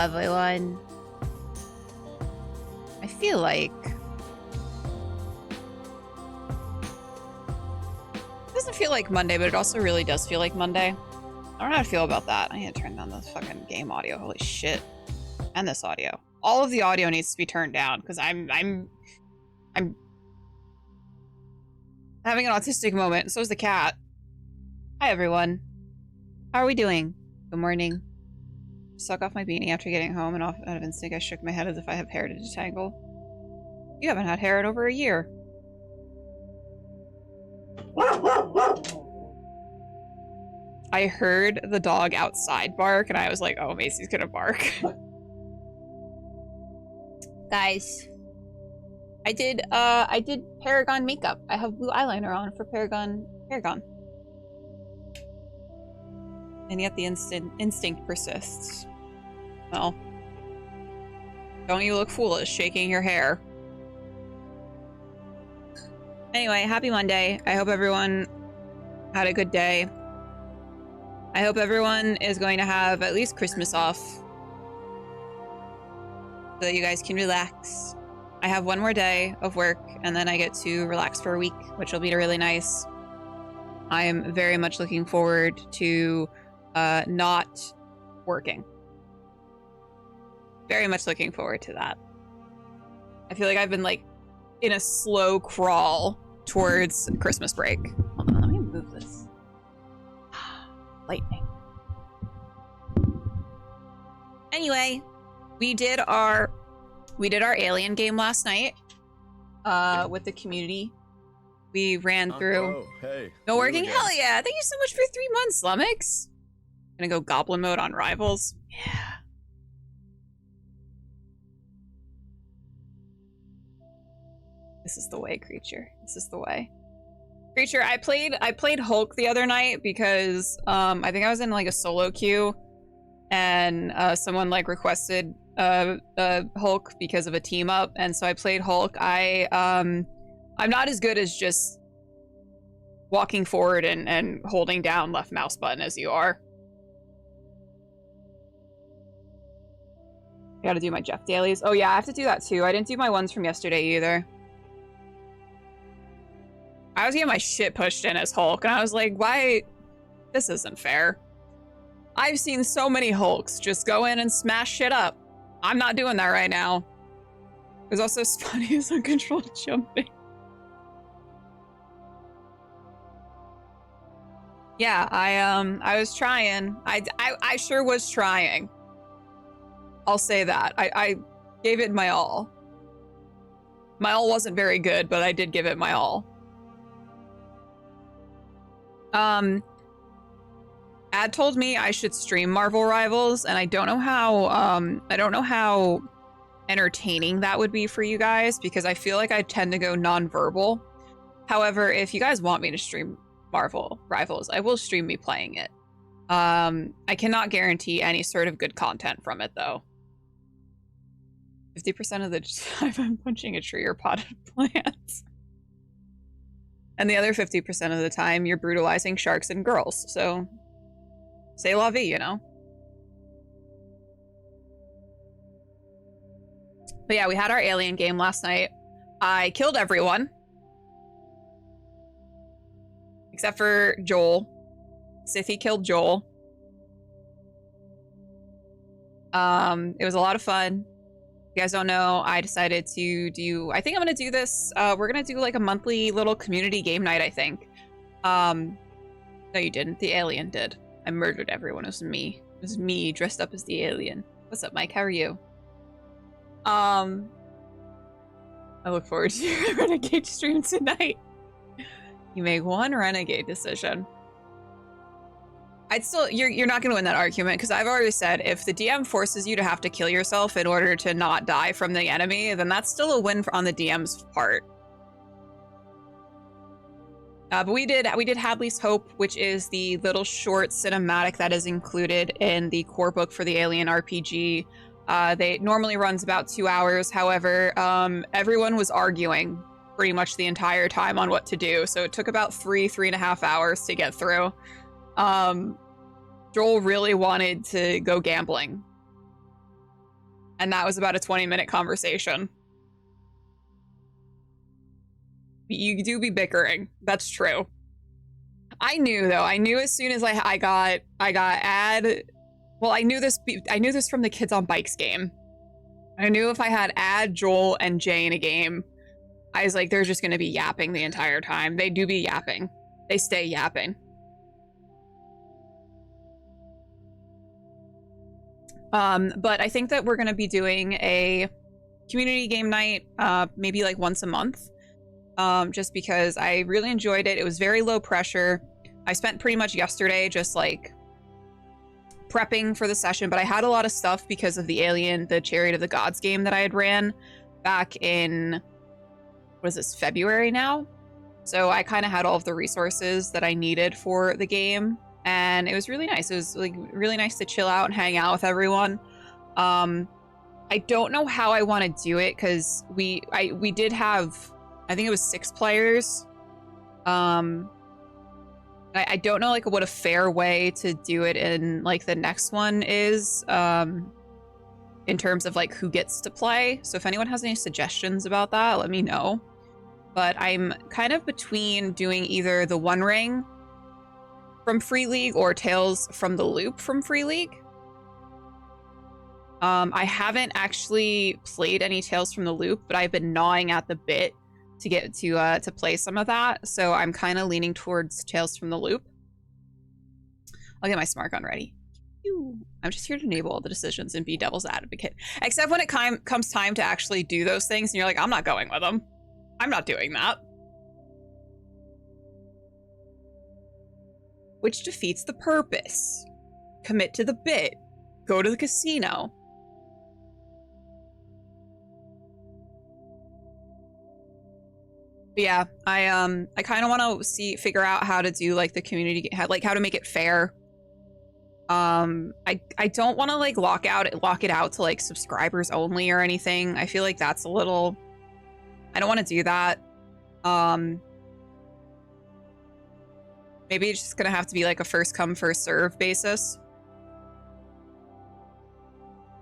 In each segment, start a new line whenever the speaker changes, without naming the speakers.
everyone. I feel like... It doesn't feel like Monday, but it also really does feel like Monday. I don't know how to feel about that. I need to turn down the fucking game audio. Holy shit. And this audio. All of the audio needs to be turned down, because I'm having an autistic moment. So is the cat. Hi, everyone. How are we doing? Good morning. Suck off my beanie after getting home, and out of instinct I shook my head as if I have hair to detangle. You haven't had hair in over a year. I heard the dog outside bark, and I was like, oh, Macy's gonna bark. Guys, I did Paragon makeup. I have blue eyeliner on for Paragon. And yet the instinct persists. Well, don't you look foolish shaking your hair. Anyway, happy Monday. I hope everyone had a good day. I hope everyone is going to have at least Christmas off so that you guys can relax. I have one more day of work and then I get to relax for a week, which will be really nice. I am very much looking forward to not working. Very much looking forward to that. I feel like I've been like in a slow crawl towards Christmas break. Hold on, let me move this. Lightning. Anyway, we did our alien game last night with the community. We ran through no working. Hell yeah, thank you so much for 3 months, Lumix. Gonna go goblin mode on rivals. Yeah. This is the way, creature. This is the way. Creature, I played Hulk the other night because I think I was in like a solo queue and someone like requested Hulk because of a team up, and so I played Hulk. I'm not as good as just walking forward and holding down left mouse button as you are. I gotta do my Jeff dailies. Oh yeah, I have to do that too. I didn't do my ones from yesterday either. I was getting my shit pushed in as Hulk, and I was like, why? This isn't fair. I've seen so many Hulks just go in and smash shit up. I'm not doing that right now. It was also as funny as uncontrolled jumping. Yeah, I was trying. I sure was trying. I'll say that. I gave it my all. My all wasn't very good, but I did give it my all. Ad told me I should stream Marvel Rivals, and I don't know how entertaining that would be for you guys, because I feel like I tend to go non-verbal. However, if you guys want me to stream Marvel Rivals, I will stream me playing it. I cannot guarantee any sort of good content from it, though. 50% of the time I'm punching a tree or potted plants. And the other 50% of the time, you're brutalizing sharks and girls. So, c'est la vie, you know? But yeah, we had our alien game last night. I killed everyone. Except for Joel. Sithy killed Joel. It was a lot of fun. If you guys don't know, I decided to do, I think I'm gonna do this, we're gonna do like a monthly little community game night, I think. No you didn't, the alien did. I murdered everyone, it was me. It was me dressed up as the alien. What's up, Mike, how are you? I look forward to your Renegade stream tonight. You make one Renegade decision. I'd still, you're not gonna win that argument, because I've already said if the DM forces you to have to kill yourself in order to not die from the enemy, then that's still a win on the DM's part. But we did Hadley's Hope, which is the little short cinematic that is included in the core book for the Alien RPG. They normally runs about 2 hours. However, everyone was arguing pretty much the entire time on what to do, so it took about 3.5 hours to get through. Joel really wanted to go gambling. And that was about a 20-minute conversation. You do be bickering. That's true. I knew though. I knew as soon as I got ad. Well, I knew this from the Kids on Bikes game. I knew if I had Ad, Joel, and Jay in a game, I was like, they're just going to be yapping the entire time. They do be yapping. They stay yapping. But I think that we're going to be doing a community game night, maybe like once a month, just because I really enjoyed it. It was very low pressure. I spent pretty much yesterday just like prepping for the session, but I had a lot of stuff because of the the Chariot of the Gods game that I had ran back in, what is this, February now? So I kind of had all of the resources that I needed for the game, and it was really nice. It was like really nice to chill out and hang out with everyone. I don't know how I want to do it because we did have, I think it was 6 players. I don't know like what a fair way to do it in like the next one is, in terms of like who gets to play. So if anyone has any suggestions about that, let me know. But I'm kind of between doing either the One Ring from Free League or Tales from the Loop from Free League. I haven't actually played any Tales from the Loop, but I've been gnawing at the bit to get to play some of that. So I'm kind of leaning towards Tales from the Loop. I'll get my smart gun ready. I'm just here to enable all the decisions and be devil's advocate. Except when it comes time to actually do those things and you're like, I'm not going with them. I'm not doing that. Which defeats the purpose. Commit to the bit. Go to the casino. But yeah, I kind of want to figure out how to do like the community, like how to make it fair. I don't want to like lock it out to like subscribers only or anything. I feel like that's a little, I don't want to do that. Maybe it's just gonna have to be like a first come first serve basis.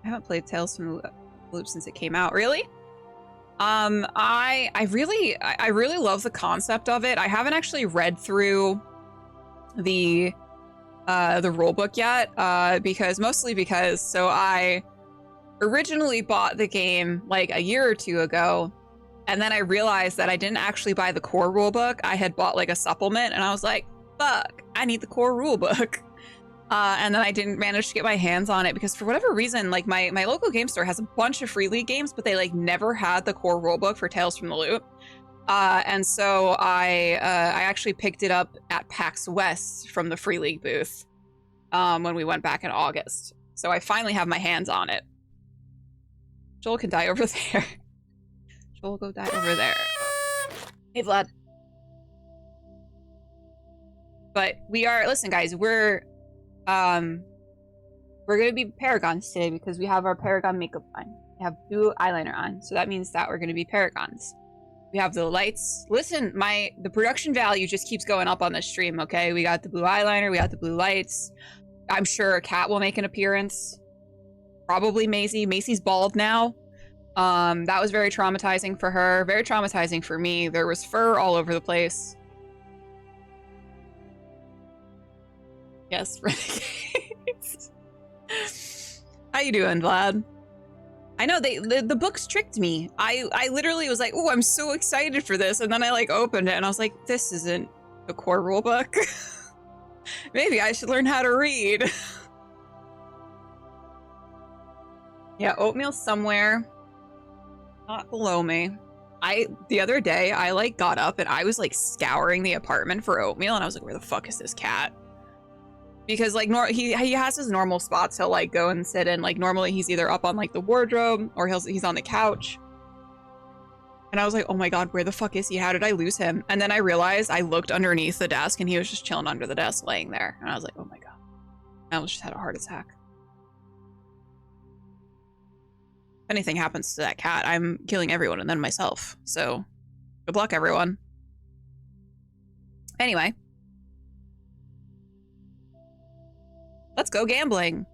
I haven't played Tales from the Loop since it came out. Really? I really love the concept of it. I haven't actually read through the rulebook yet, mostly because so I originally bought the game like a year or two ago, and then I realized that I didn't actually buy the core rulebook. I had bought like a supplement, and I was like, fuck, I need the core rulebook. And then I didn't manage to get my hands on it because for whatever reason, like my local game store has a bunch of Free League games, but they like never had the core rulebook for Tales from the Loop. And so I actually picked it up at PAX West from the Free League booth when we went back in August. So I finally have my hands on it. Joel can die over there. Joel, go die over there. Hey, Vlad. But we are, listen guys, we're gonna be Paragons today because we have our Paragon makeup on. We have blue eyeliner on, so that means that we're gonna be Paragons. We have the lights. Listen, the production value just keeps going up on this stream, okay? We got the blue eyeliner, we got the blue lights. I'm sure Kat will make an appearance. Probably Maisie. Maisie's bald now. That was very traumatizing for her. Very traumatizing for me. There was fur all over the place. Yes, Renegades. How you doing, Vlad? I know the books tricked me. I literally was like, oh, I'm so excited for this, and then I like opened it and I was like, this isn't a core rule book. Maybe I should learn how to read. Yeah, oatmeal somewhere, not below me. The other day I like got up and I was like scouring the apartment for oatmeal, and I was like, where the fuck is this cat? Because like he has his normal spots he'll like go and sit in. Like normally he's either up on like the wardrobe or he's on the couch. And I was like, oh my god, where the fuck is he? How did I lose him? And then I realized I looked underneath the desk and he was just chilling under the desk laying there. And I was like, oh my god, I almost just had a heart attack. If anything happens to that cat, I'm killing everyone and then myself. So good luck, everyone. Anyway. Let's go gambling.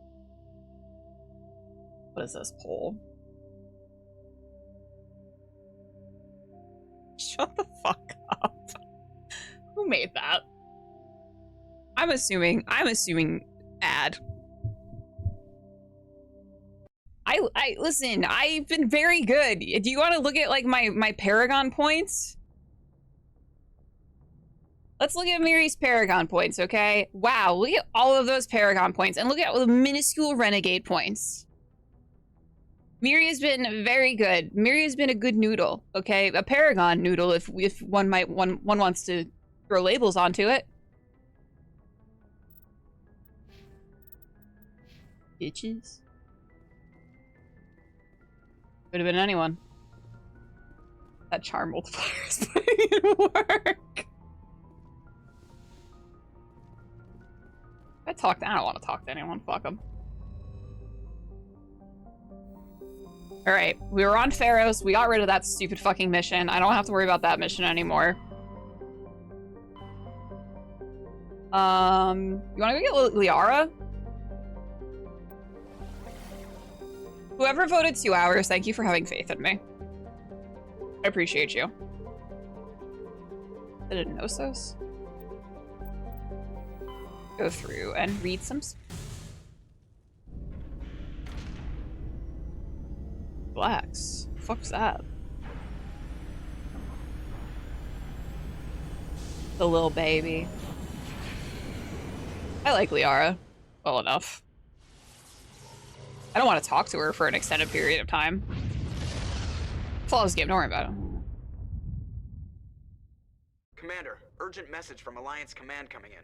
What is this poll? Shut the fuck up. Who made that? I'm assuming ad. I listen, I've been very good. Do you want to look at like my Paragon points? Let's look at Miri's Paragon points, okay? Wow, look at all of those Paragon points and look at all the minuscule Renegade points. Miri has been very good. Miri has been a good noodle, okay? A Paragon noodle if one wants to throw labels onto it. Bitches. Could have been anyone. That charm multiplier is putting in work. I don't want to talk to anyone. Fuck them. Alright, we were on Pharaohs. We got rid of that stupid fucking mission. I don't have to worry about that mission anymore. You wanna go get Liara? Whoever voted 2 hours, thank you for having faith in me. I appreciate you. Is it a Gnosos? Go through and read some... Blacks. Fuck's that? The little baby. I like Liara. Well enough. I don't want to talk to her for an extended period of time. Flawless game, don't worry about it.
Commander, urgent message from Alliance Command coming in.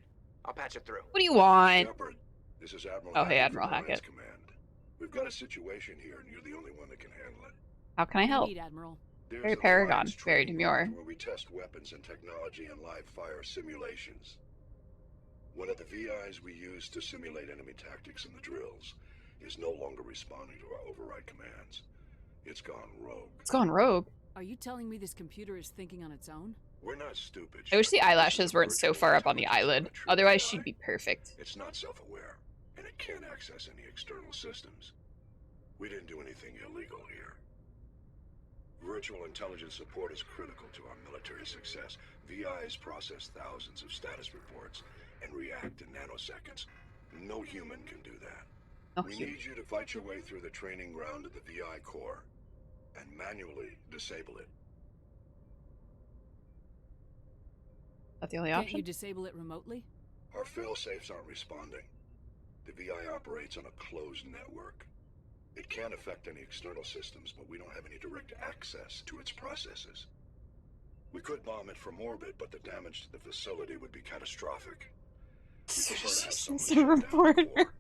I'll patch it through.
What do you want?
Shepard, this is Admiral
Oh, hey,
Hackett
Admiral
from Alliance
Hackett.
Command. We've got a situation here, and you're the only one that can handle it.
How can I help?
Indeed, Admiral.
There's
Very
an
Paragon,
Alliance
very
training
demure.
ground where we test weapons and technology in live fire simulations. One of the VIs we use to simulate enemy tactics in the drills is no longer responding to our override commands. It's gone rogue.
It's gone rogue.
Are you telling me this computer is thinking on its own?
We're not stupid.
I wish the
Shepard.
eyelashes
This is
weren't so
virtual
far up on the
intelligence,
eyelid.
not a true
Otherwise,
AI.
she'd be perfect.
It's not self-aware, and it can't access any external systems. We didn't do anything illegal here. Virtual intelligence support is critical to our military success. VIs process thousands of status reports and react in nanoseconds. No human can do that. We need you to fight your way through the training ground of the VI core and manually disable it.
That's the only
Can't
option?
you disable it remotely?
Our fail-safes aren't responding. The VI operates on a closed network. It can affect any external systems, but we don't have any direct access to its processes. We could bomb it from orbit, but the damage to the facility would be catastrophic. We prefer to have someone
It's a
shut down the
reporter.
core.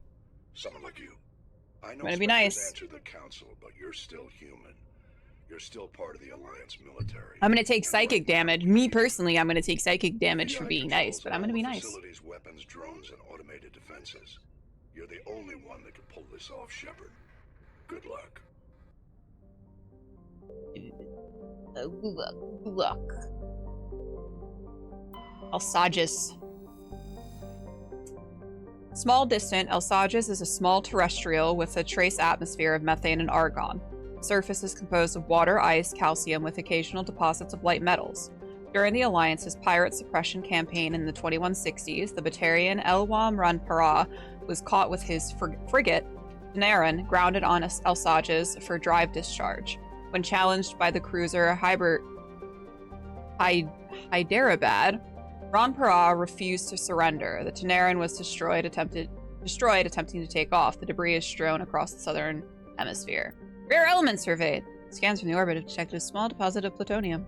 Someone like you. I know
Gonna be
Spectres
nice.
answer the council, but you're still human. You're still part of the Alliance military.
I'm gonna take
And
psychic
right now,
damage.
you
Me
need-
personally, I'm gonna take psychic damage for
VI
being nice,
controls
but I'm
all
gonna be
the
nice.
facilities, weapons, drones, and automated defenses. You're the only one that can pull this off, Shepard. Good luck.
Good luck. Alsages. Small distant, Alsages is a small terrestrial with a trace atmosphere of methane and argon. Surface is composed of water, ice, calcium, with occasional deposits of light metals. During the Alliance's pirate suppression campaign in the 2160s, the Batarian Paragon Run was caught with his frigate, Tanaran, grounded on Alsages for drive discharge. When challenged by the cruiser Hyderabad, Ranpara refused to surrender. The Tanaran was destroyed attempting to take off. The debris is strewn across the southern hemisphere. Rare element surveyed. Scans from the orbit have detected a small deposit of plutonium.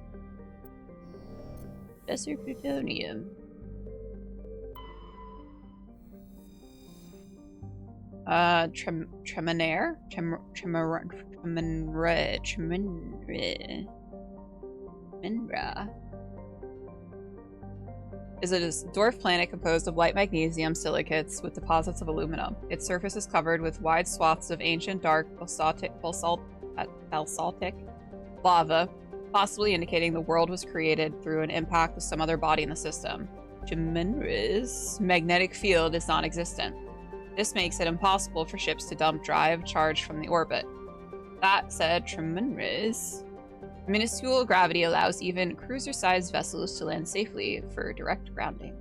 Lesser plutonium. Tremenere? Tremenra. Is a dwarf planet composed of light magnesium silicates with deposits of aluminum. Its surface is covered with wide swaths of ancient dark basaltic lava, possibly indicating the world was created through an impact with some other body in the system. Tremenra's magnetic field is non-existent. This makes it impossible for ships to dump drive charge from the orbit. That said, Tremenra's Minuscule gravity allows even cruiser-sized vessels to land safely for direct grounding.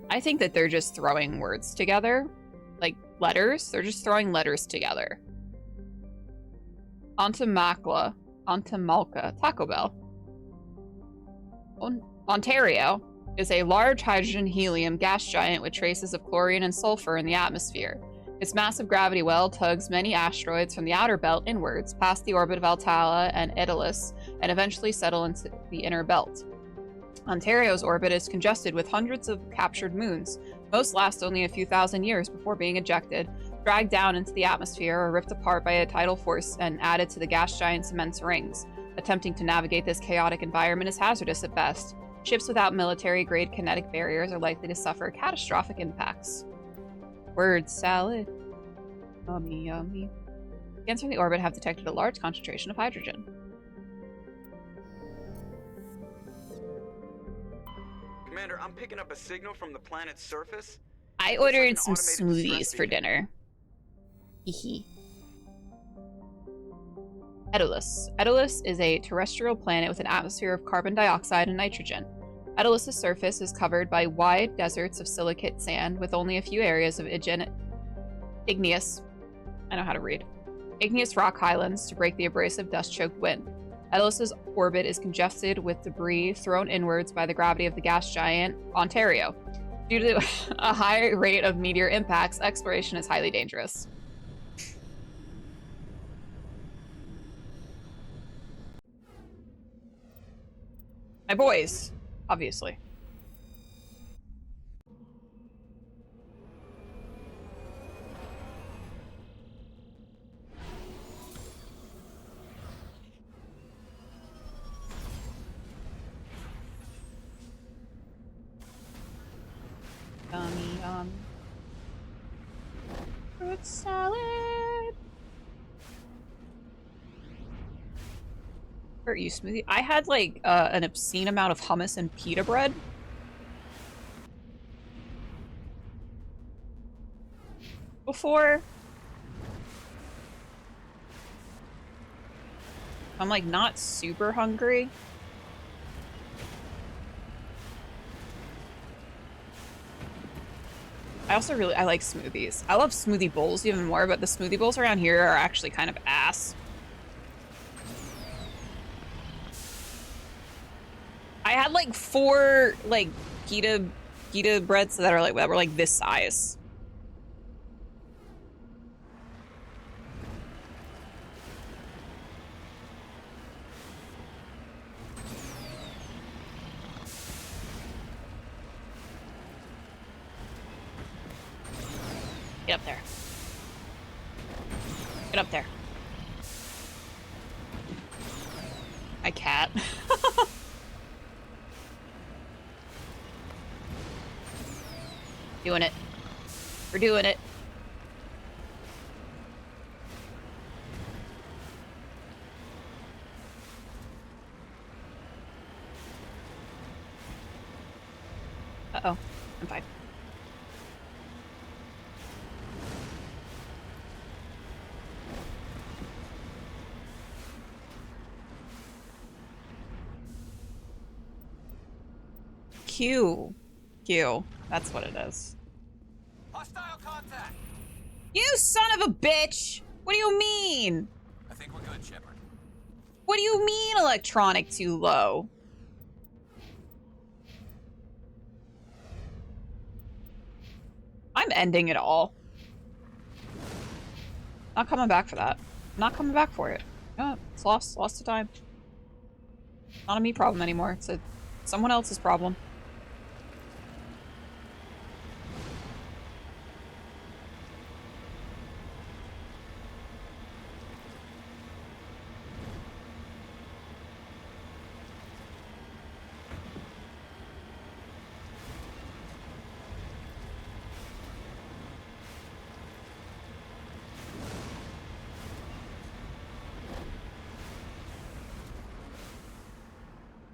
I think that they're just throwing words together. Like letters. They're just throwing letters together. Ontamalka. Taco Bell. Ontario is a large hydrogen-helium gas giant with traces of chlorine and sulfur in the atmosphere. Its massive gravity well tugs many asteroids from the outer belt inwards, past the orbit of Altala and Daedalus, and eventually settle into the inner belt. Ontario's orbit is congested with hundreds of captured moons. Most last only a few thousand years before being ejected, dragged down into the atmosphere, or ripped apart by a tidal force and added to the gas giant's immense rings. Attempting to navigate this chaotic environment is hazardous at best. Ships without military-grade kinetic barriers are likely to suffer catastrophic impacts. Word salad. Yummy, yummy. Scans from the orbit have detected a large concentration of hydrogen.
Commander, I'm picking up a signal from the planet's surface.
I
Looks like
ordered
an
some
automated
smoothies
distress
for
beacon.
dinner. Hehe. Daedalus. Daedalus is a terrestrial planet with an atmosphere of carbon dioxide and nitrogen. Daedalus's surface is covered by wide deserts of silicate sand with only a few areas of igneous rock highlands to break the abrasive dust-choked wind. Daedalus's orbit is congested with debris thrown inwards by the gravity of the gas giant Ontario. Due to a high rate of meteor impacts, exploration is highly dangerous. My boys, obviously. Yummy, yum. Fruit salad. Fruit you smoothie. I had like an obscene amount of hummus and pita bread. Before. I'm like not super hungry. I like smoothies. I love smoothie bowls even more, but the smoothie bowls around here are actually kind of ass. I had like 4 like pita breads that were like this size. Get up there. Get up there. My cat. Doing it. We're doing it. Uh-oh. I'm fine. Q. That's what it is.
Hostile contact.
You son of a bitch! What do you mean?
I think we're good, Shepard.
What do you mean electronic too low? I'm ending it all. Not coming back for that. Not coming back for it. No, it's lost to time. Not a me problem anymore. It's someone else's problem.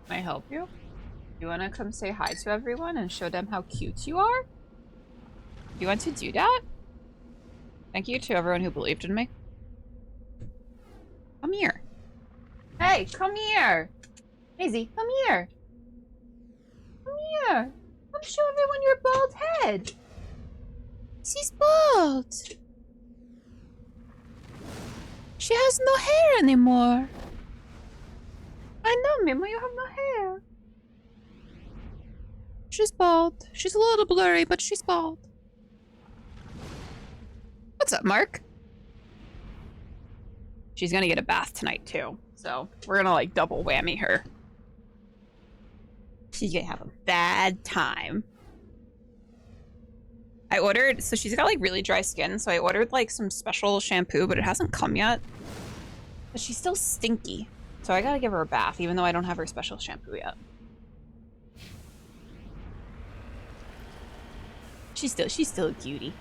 Can I help you? You want to come say hi to everyone and show them how cute you are? You want to do that? Thank you to everyone who believed in me. Come here. Hey, come here. Maisie, come here. Come here. Come show everyone your bald head. She's bald. She has no hair anymore. I know, Mima, you have no hair. She's bald. She's a little blurry, but she's bald. What's up, Mark? She's gonna get a bath tonight, too. So, we're gonna, like, double whammy her. She's gonna have a bad time. I ordered, so she's got, like, really dry skin, so I ordered, like, some special shampoo, but it hasn't come yet. But she's still stinky. So I gotta give her a bath, even though I don't have her special shampoo yet. She's still a cutie.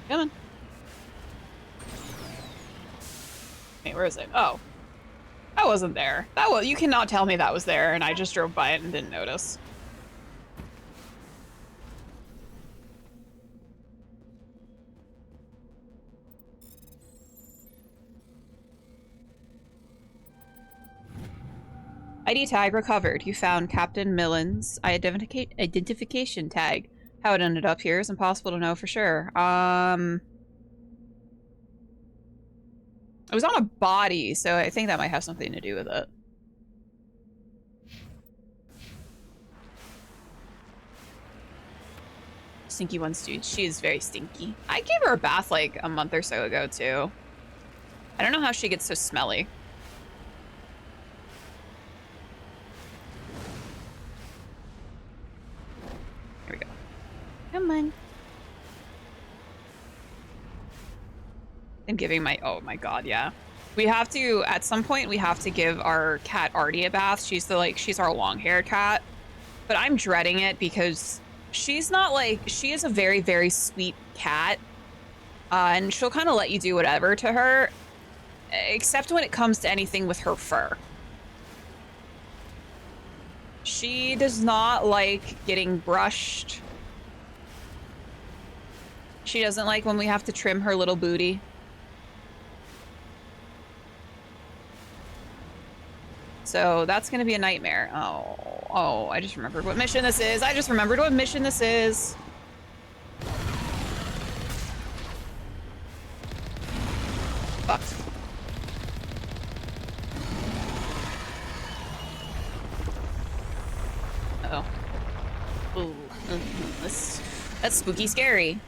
Come on. Wait, where is it? Oh. That wasn't there. That was, you cannot tell me that was there, and I just drove by it and didn't notice. ID tag recovered. You found Captain Millen's identification tag. How it ended up here is impossible to know for sure. It was on a body, so I think that might have something to do with it. Stinky ones, dude. She is very stinky. I gave her a bath like a month or so ago, too. I don't know how she gets so smelly. Here we go. Come on. I'm giving my, oh my god, yeah. We have to, at some point, we have to give our cat Artie a bath. She's the, like, she's our long-haired cat. But I'm dreading it because she's not, like, she is a very, very sweet cat. And she'll kind of let you do whatever to her. Except when it comes to anything with her fur. She does not like getting brushed. She doesn't like when we have to trim her little booty. So that's gonna be a nightmare. Oh, I just remembered what mission this is. I just remembered what mission this is. Fucked. Uh-oh. Ooh. That's spooky scary.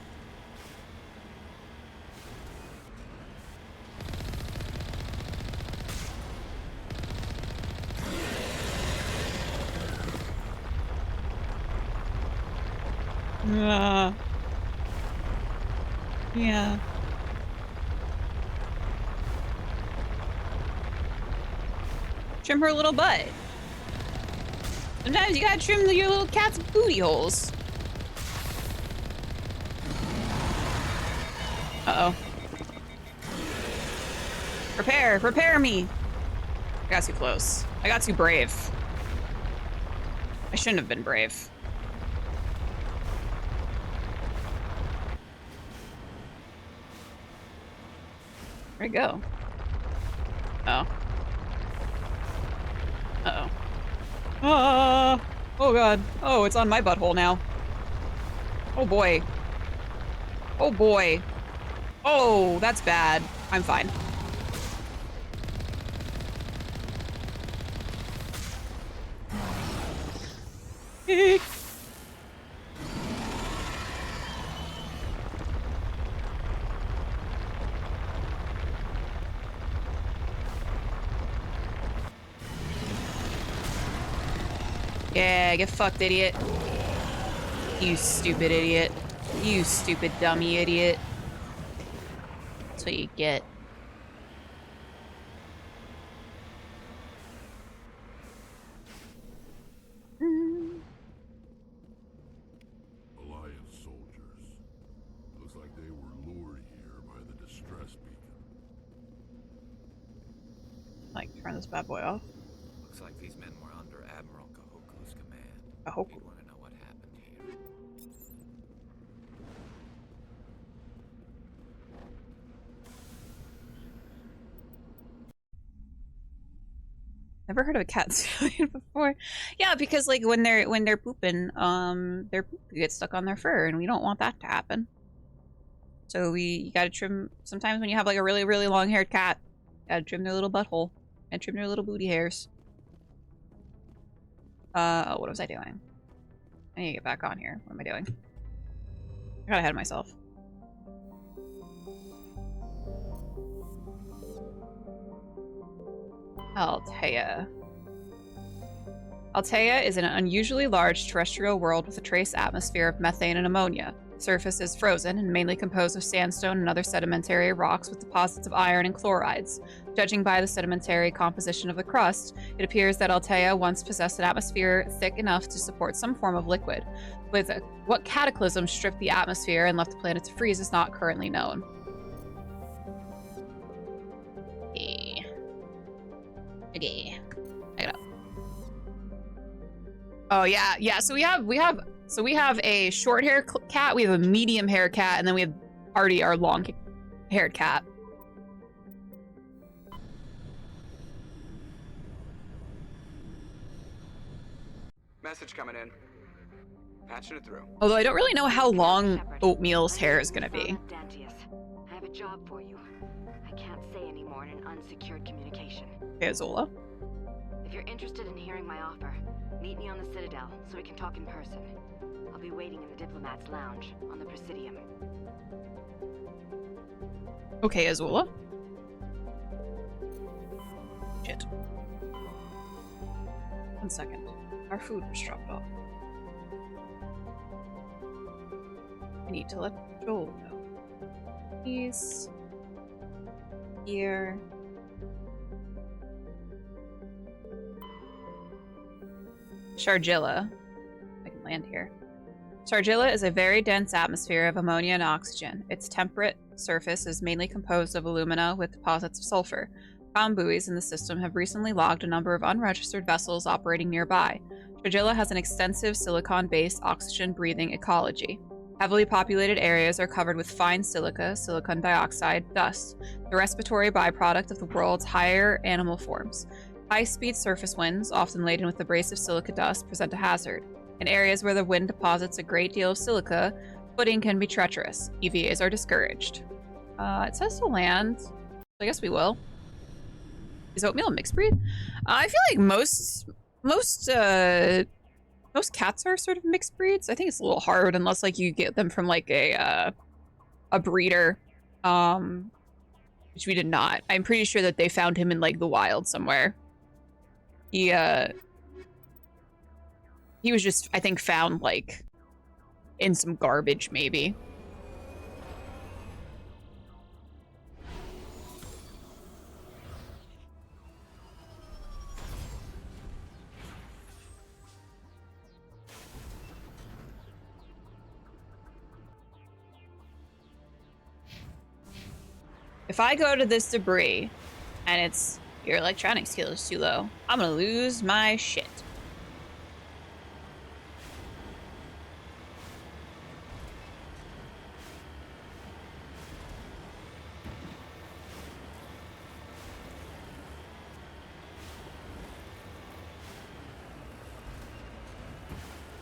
Yeah. Trim her little butt. Sometimes you gotta trim your little cat's booty holes. Uh-oh. Prepare me. I got too close. I got too brave. I shouldn't have been brave. Where'd it go? Oh. Uh-oh. Oh god. Oh, it's on my butthole now. Oh boy. Oh boy. Oh, that's bad. I'm fine. Yeah, get fucked, idiot. You stupid idiot. You stupid dummy idiot. That's what you get.
Alliance soldiers. Looks like they were lured here by the distress beacon.
turn this bad boy off.
Looks like these men were under Admiral Kahoku's command.
Kahoku.
You'd want to know what happened here.
Never heard of a cat civilian before. Yeah, because like when they're pooping, their poop gets stuck on their fur, and we don't want that to happen. So you gotta trim. Sometimes when you have like a really, really long-haired cat, you gotta trim their little butthole and trim their little booty hairs. Oh, what was I doing? I need to get back on here. What am I doing? I got ahead of myself. Altea. Altea is an unusually large terrestrial world with a trace atmosphere of methane and ammonia. The surface is frozen and mainly composed of sandstone and other sedimentary rocks with deposits of iron and chlorides. Judging by the sedimentary composition of the crust, it appears that Altea once possessed an atmosphere thick enough to support some form of liquid. What cataclysm stripped the atmosphere and left the planet to freeze is not currently known. Okay. Pick it up. Oh yeah. So we have a short hair cat, we have a medium hair cat, and then we have Artie, our long haired cat.
Message coming in. Patching it through.
Although I don't really know how long Oatmeal's hair is gonna be.
I have a job for you. I can't say any more in an unsecured communication.
Okay, Zola.
If you're interested in hearing my offer, meet me on the Citadel so we can talk in person. I'll be waiting in the Diplomat's Lounge on the Presidium.
Okay, Azula. Shit. 1 second. Our food was dropped off. I need to let Joel know. He's here. Shargilla. I can land here. Shargilla is a very dense atmosphere of ammonia and oxygen. Its temperate surface is mainly composed of alumina with deposits of sulfur. Ground buoys in the system have recently logged a number of unregistered vessels operating nearby. Shargilla has an extensive silicon-based oxygen-breathing ecology. Heavily populated areas are covered with fine silica, silicon dioxide, dust, the respiratory byproduct of the world's higher animal forms. High-speed surface winds, often laden with abrasive silica dust, present a hazard. In areas where the wind deposits a great deal of silica, footing can be treacherous. EVAs are discouraged. It says to land, so I guess we will. Is Oatmeal a mixed breed? I feel like most cats are sort of mixed breeds. I think it's a little hard unless like you get them from like a breeder, which we did not. I'm pretty sure that they found him in like the wild somewhere. He was just, I think, found like in some garbage maybe. If I go to this debris and it's your electronic skill is too low, I'm gonna lose my shit.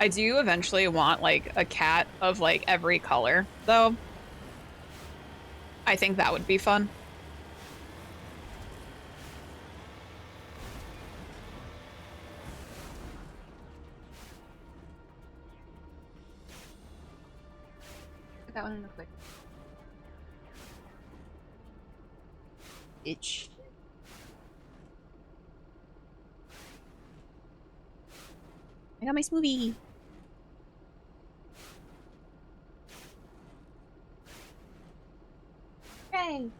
I do eventually want like a cat of like every color though. I think that would be fun. Put that one in real quick. Itch. I got my smoothie. Hooray!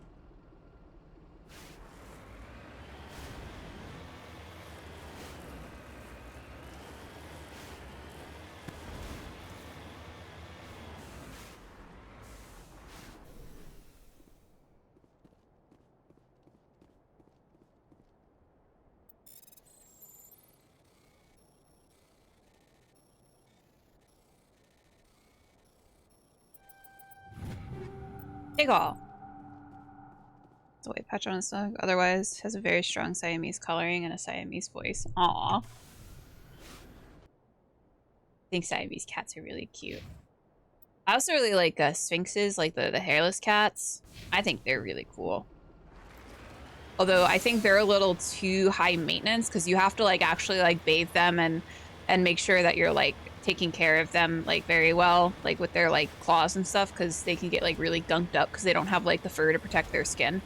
Take all. It's a white patch on his stomach. Otherwise, has a very strong Siamese coloring and a Siamese voice. Aww. I think Siamese cats are really cute. I also really like sphinxes, like the hairless cats. I think they're really cool. Although I think they're a little too high maintenance because you have to like actually like bathe them and make sure that you're like taking care of them like very well, like with their like claws and stuff, because they can get like really gunked up because they don't have like the fur to protect their skin.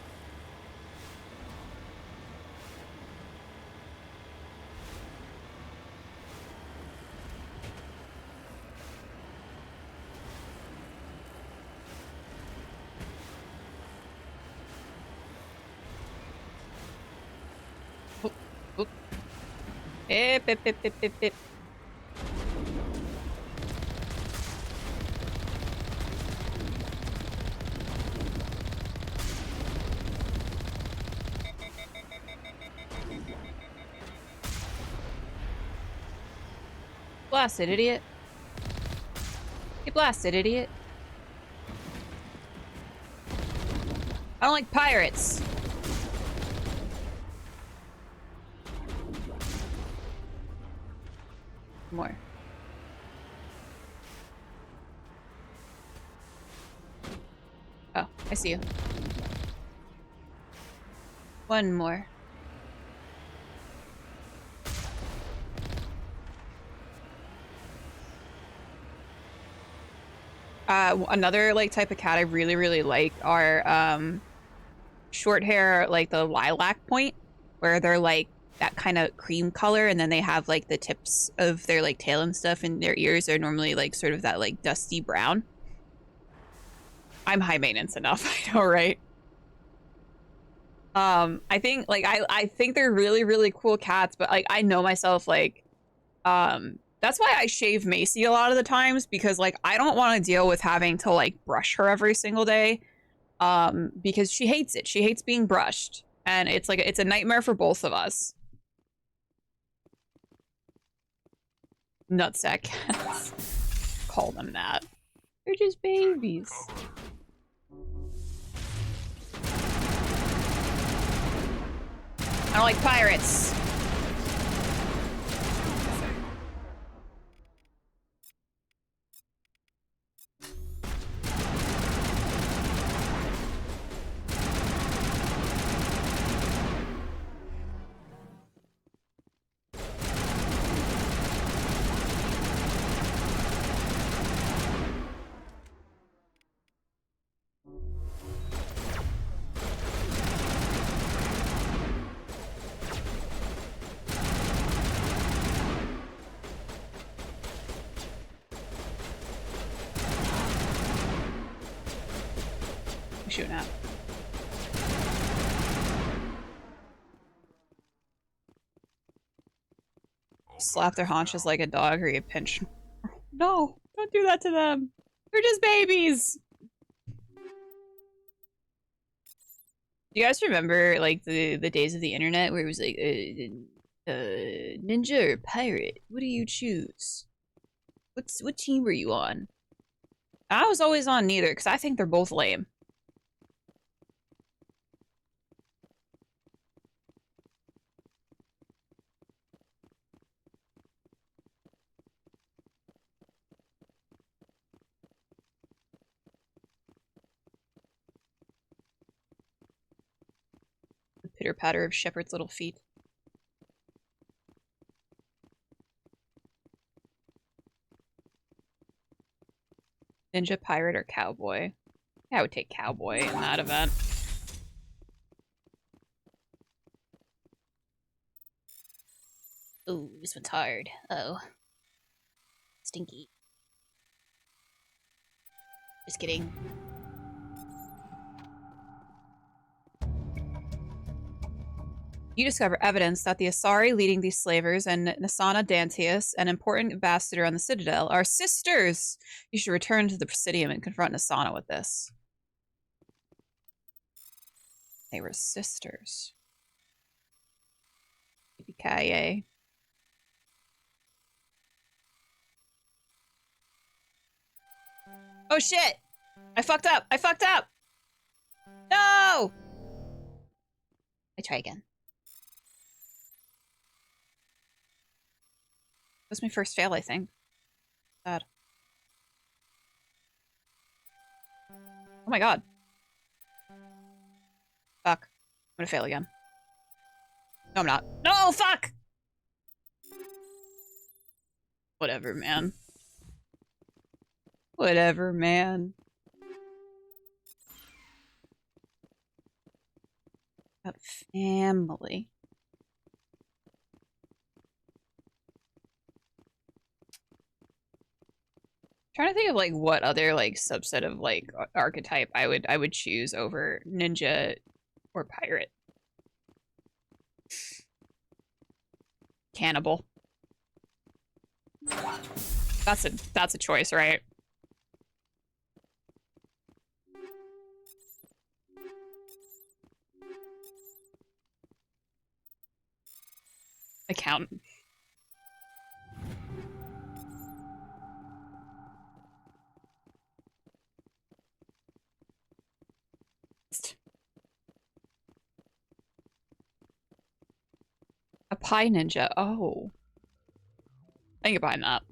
Hip, hip, hip, hip, hip, hip. Blasted, idiot. Get blasted, idiot. I don't like pirates. More. Oh, I see you. One more. Another like type of cat I really, really like are short hair, like the lilac point, where they're like that kind of cream color, and then they have like the tips of their like tail and stuff, and their ears are normally like sort of that like dusty brown. I'm high maintenance enough, I know, right? I think like I think they're really, really cool cats, but like I know myself, like that's why I shave Macy a lot of the times, because like I don't want to deal with having to like brush her every single day. Because she hates it. She hates being brushed. And it's like it's a nightmare for both of us. Nutsack cats. Call them that. They're just babies. I don't like pirates. Shooting at. Slap their haunches like a dog, or you pinch. No, don't do that to them. They're just babies. Do you guys remember like the days of the internet where it was like ninja or pirate? What do you choose? What team were you on? I was always on neither because I think they're both lame. The pitter patter of Shepard's little feet. Ninja, pirate, or cowboy? I would take cowboy in that event. Ooh, this one's hard. Uh oh. Stinky. Just kidding. You discover evidence that the Asari leading these slavers and Nasana Dantius, an important ambassador on the Citadel, are sisters. You should return to the Presidium and confront Nasana with this. They were sisters. Yippee-ki-yay. Oh shit! I fucked up! I fucked up! No! I try again. That was my first fail, I think. Sad. Oh my god. Fuck. I'm gonna fail again. No, I'm not. No, fuck! Whatever, man. Whatever, man. About family. Trying to think of like what other like subset of like archetype I would choose over ninja or pirate. Cannibal. That's a choice, right? Accountant. A pie ninja. Oh. I can get behind that.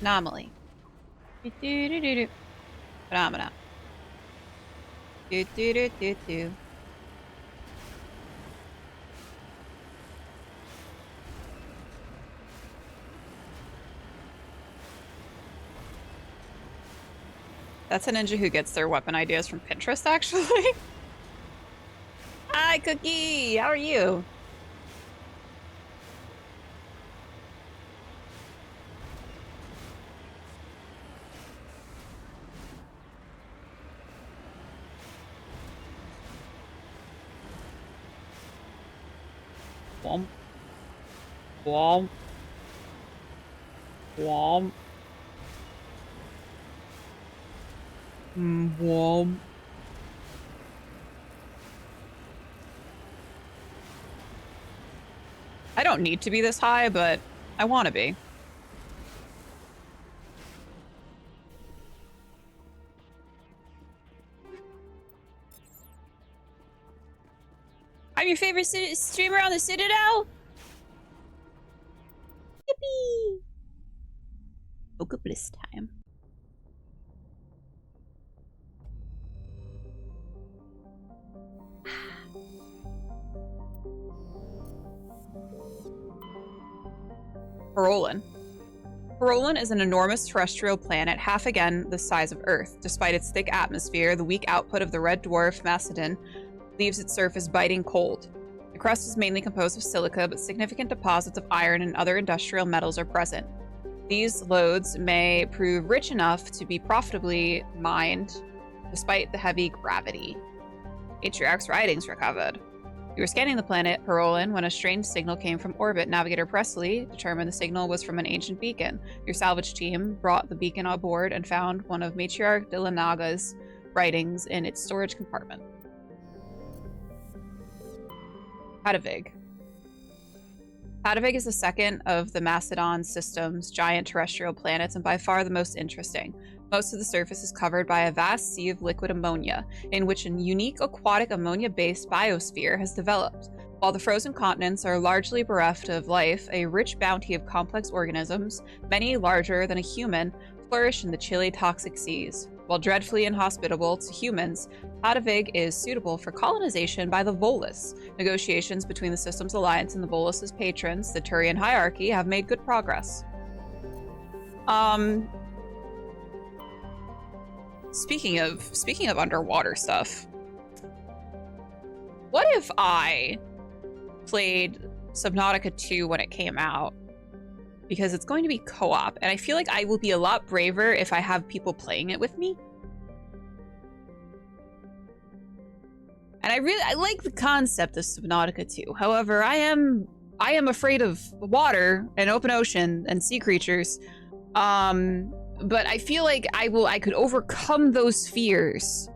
Anomaly. Do-do-do-do-do. Phenomena. Do-do-do-do-do. That's a ninja who gets their weapon ideas from Pinterest, actually. Hi, Cookie! How are you? Womp. Womp. Womp. Womp. I don't need to be this high, but I want to be. I'm your favorite streamer on the Citadel? Yippee! Woke up this time. Paragon. Paragon is an enormous terrestrial planet, half again the size of Earth. Despite its thick atmosphere, the weak output of the red dwarf Macedon leaves its surface biting cold. The crust is mainly composed of silica, but significant deposits of iron and other industrial metals are present. These lodes may prove rich enough to be profitably mined, despite the heavy gravity. Matriarch's writings recovered. You were scanning the planet Paragon when a strange signal came from orbit. Navigator Presley determined the signal was from an ancient beacon. Your salvage team brought the beacon aboard and found one of Matriarch Dilanaga's writings in its storage compartment. Hadavig. Hadavig is the second of the Macedon system's giant terrestrial planets and by far the most interesting. Most of the surface is covered by a vast sea of liquid ammonia, in which a unique aquatic ammonia-based biosphere has developed. While the frozen continents are largely bereft of life, a rich bounty of complex organisms, many larger than a human, flourish in the chilly, toxic seas. While dreadfully inhospitable to humans, Hadavig is suitable for colonization by the Volus. Negotiations between the system's alliance and the Volus's patrons, the Turian hierarchy, have made good progress. Speaking of underwater stuff, what if I played Subnautica 2 when it came out? Because it's going to be co-op, and I feel like I will be a lot braver if I have people playing it with me. And I like the concept of Subnautica 2. However, I am afraid of water and open ocean and sea creatures. But I feel like I could overcome those fears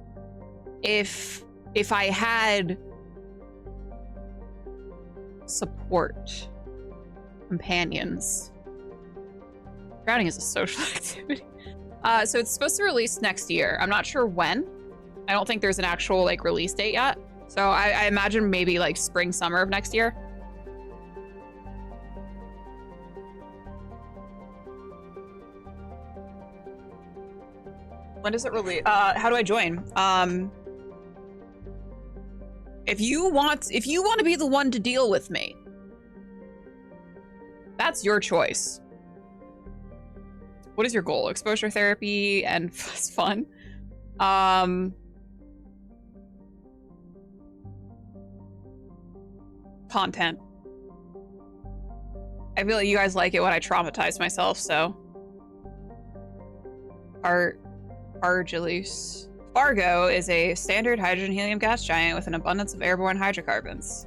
if I had support, companions. Drowning is a social activity. So it's supposed to release next year. I'm not sure when. I don't think there's an actual like release date yet. So I imagine maybe like spring, summer of next year. When does it release? How do I join? If you want to be the one to deal with me, that's your choice. What is your goal? Exposure therapy and fun. Content. I feel like you guys like it when I traumatize myself, so. Argilus. Fargo is a standard hydrogen helium gas giant with an abundance of airborne hydrocarbons.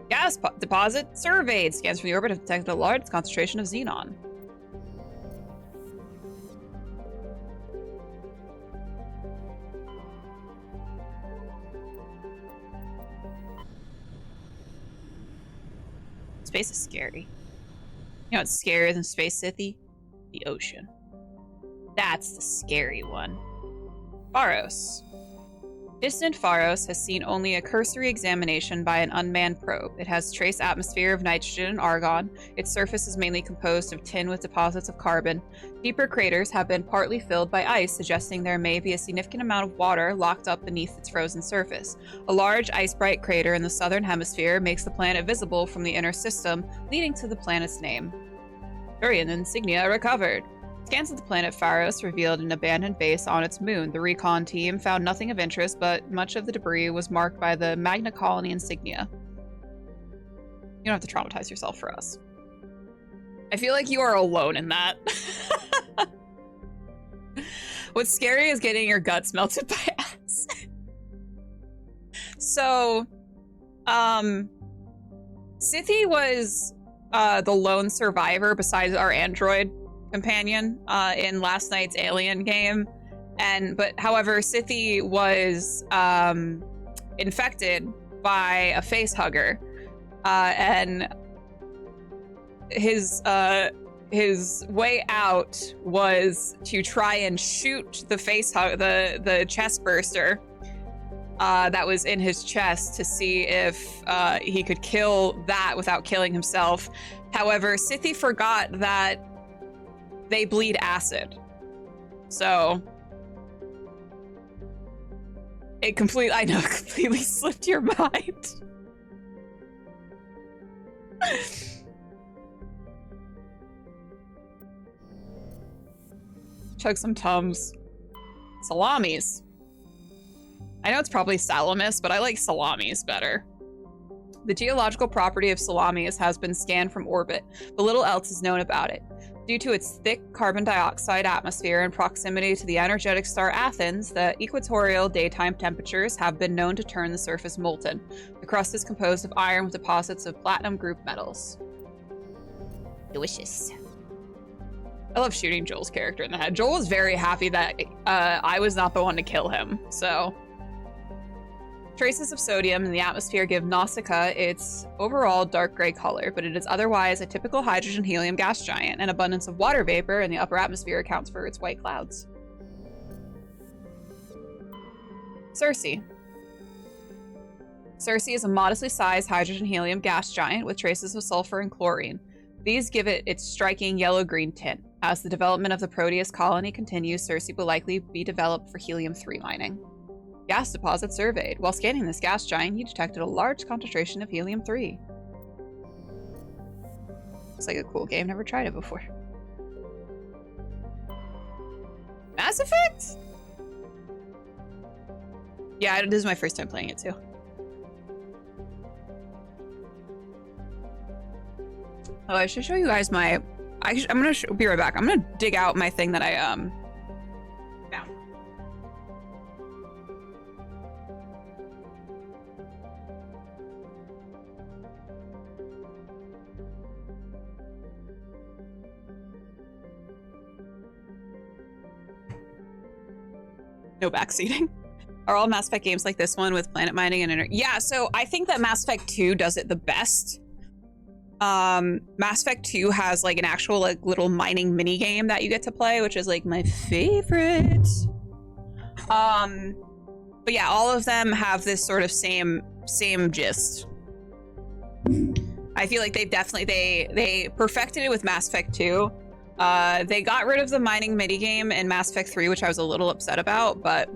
Gas deposit surveyed. Scans from the orbit have detected a large concentration of xenon. Space is scary. You know what's scarier than space, Scythy? The ocean. That's the scary one. Pharos. Distant Pharos has seen only a cursory examination by an unmanned probe. It has trace atmosphere of nitrogen and argon. Its surface is mainly composed of tin with deposits of carbon. Deeper craters have been partly filled by ice, suggesting there may be a significant amount of water locked up beneath its frozen surface. A large ice-bright crater in the southern hemisphere makes the planet visible from the inner system, leading to the planet's name. Turian insignia recovered. Scans of the planet Pharos revealed an abandoned base on its moon. The recon team found nothing of interest, but much of the debris was marked by the Magna Colony insignia. You don't have to traumatize yourself for us. I feel like you are alone in that. What's scary is getting your guts melted by acid. So, Scythy was the lone survivor besides our android companion in last night's Alien game, but however, Scythy was infected by a face hugger, and his way out was to try and shoot the the chest burster that was in his chest to see if he could kill that without killing himself. However, Scythy forgot that they bleed acid. So it completely slipped your mind. Chug some Tums. Salamis. I know it's probably Salamis, but I like salamis better. The geological property of salamis has been scanned from orbit, but little else is known about it. Due to its thick carbon dioxide atmosphere and proximity to the energetic star Athens, the equatorial daytime temperatures have been known to turn the surface molten. The crust is composed of iron with deposits of platinum group metals. Delicious. I love shooting Joel's character in the head. Joel was very happy that I was not the one to kill him, so. Traces of sodium in the atmosphere give Nausicaa its overall dark gray color, but it is otherwise a typical hydrogen helium gas giant. An abundance of water vapor in the upper atmosphere accounts for its white clouds. Circe. Circe is a modestly sized hydrogen helium gas giant with traces of sulfur and chlorine. These give it its striking yellow-green tint. As the development of the Proteus colony continues, Circe will likely be developed for helium-3 mining. Gas deposit surveyed. While scanning this gas giant, you detected a large concentration of helium-3. Looks like a cool game. Never tried it before. Mass Effect? Yeah, this is my first time playing it too. Oh, I should show you guys my... I'm gonna be right back. I'm gonna dig out my thing that I found. No backseating. Are all Mass Effect games like this one with planet mining and yeah, so I think that Mass Effect 2 does it the best. Mass Effect 2 has like an actual like little mining mini game that you get to play, which is like my favorite. But yeah, all of them have this sort of same gist. I feel like they perfected it with Mass Effect 2. They got rid of the mining mini game in Mass Effect 3, which I was a little upset about, but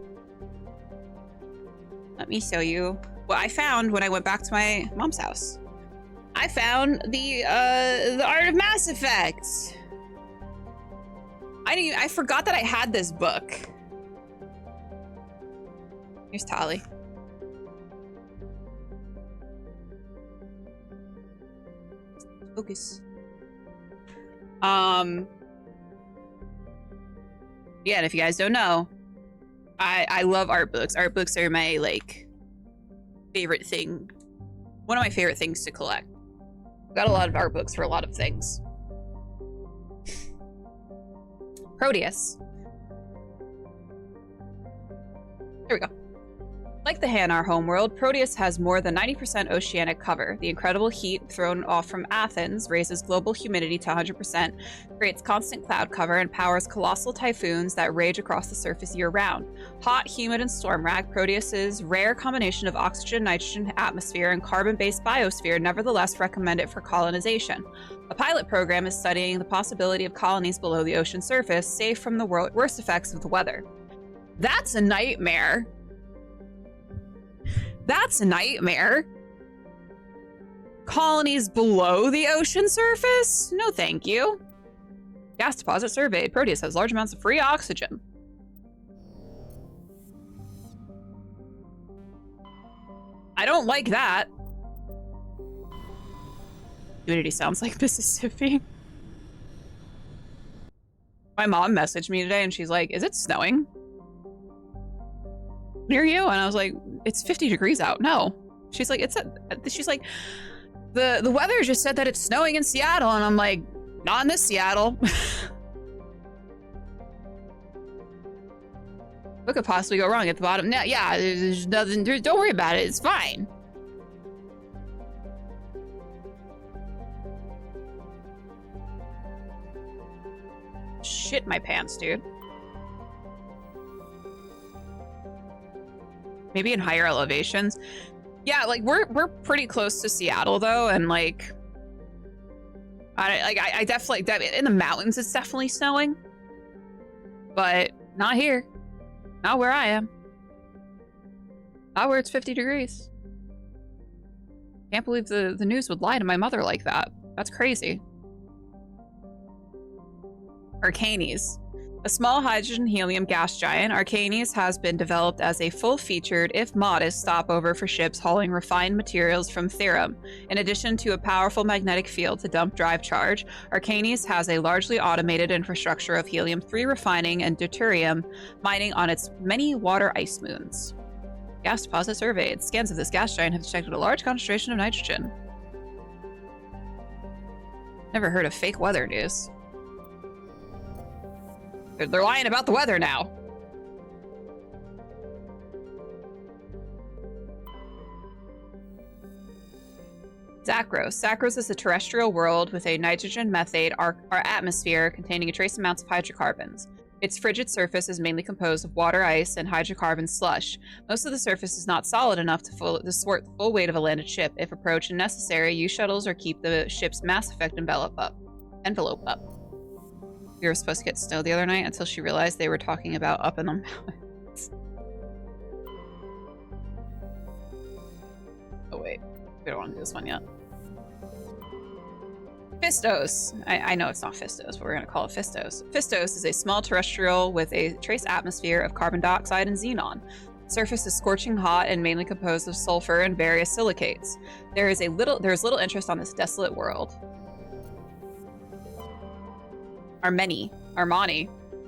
let me show you what I found when I went back to my mom's house. I found the Art of Mass Effect. I forgot that I had this book. Here's Tali. Focus. Yeah, and if you guys don't know, I love art books. Art books are my like favorite thing. One of my favorite things to collect. Got a lot of art books for a lot of things. Proteus. Here we go. Like the Hanar homeworld, Proteus has more than 90% oceanic cover. The incredible heat thrown off from Athens raises global humidity to 100%, creates constant cloud cover, and powers colossal typhoons that rage across the surface year-round. Hot, humid, and storm-racked, Proteus's rare combination of oxygen, nitrogen atmosphere, and carbon-based biosphere nevertheless recommend it for colonization. A pilot program is studying the possibility of colonies below the ocean surface, safe from the worst effects of the weather. That's a nightmare. That's a nightmare. Colonies below the ocean surface? No, thank you. Gas deposit surveyed. Proteus has large amounts of free oxygen. I don't like that. Humidity sounds like Mississippi. My mom messaged me today and she's like, is it snowing near you? And I was like, it's 50 degrees out. No. She's like, she's like, the weather just said that it's snowing in Seattle. And I'm like, not in this Seattle. What could possibly go wrong at the bottom? No, yeah, there's nothing, don't worry about it. It's fine. Shit my pants, dude. Maybe in higher elevations. Yeah, like we're pretty close to Seattle though, and like I definitely in the mountains it's definitely snowing. But not here. Not where I am. Not where it's 50 degrees. Can't believe the news would lie to my mother like that. That's crazy. Arcanes. A small hydrogen-helium gas giant, Arcanes has been developed as a full-featured, if modest, stopover for ships hauling refined materials from Therum. In addition to a powerful magnetic field to dump drive charge, Arcanes has a largely automated infrastructure of helium-3 refining and deuterium mining on its many water ice moons. Gas deposit surveyed. Scans of this gas giant have detected a large concentration of nitrogen. Never heard of fake weather news. They're lying about the weather now. Zakros. Zakros is a terrestrial world with a nitrogen methane atmosphere containing a trace amounts of hydrocarbons. Its frigid surface is mainly composed of water ice and hydrocarbon slush. Most of the surface is not solid enough to support the full weight of a landed ship. If approached and necessary, use shuttles or keep the ship's Mass Effect envelope up. We were supposed to get snow the other night until she realized they were talking about up in the mountains. Oh wait, we don't want to do this one yet. Fistos. I know it's not Fistos, but we're going to call it Fistos. Fistos is a small terrestrial with a trace atmosphere of carbon dioxide and xenon. The surface is scorching hot and mainly composed of sulfur and various silicates. There is little interest on this desolate world. Armani.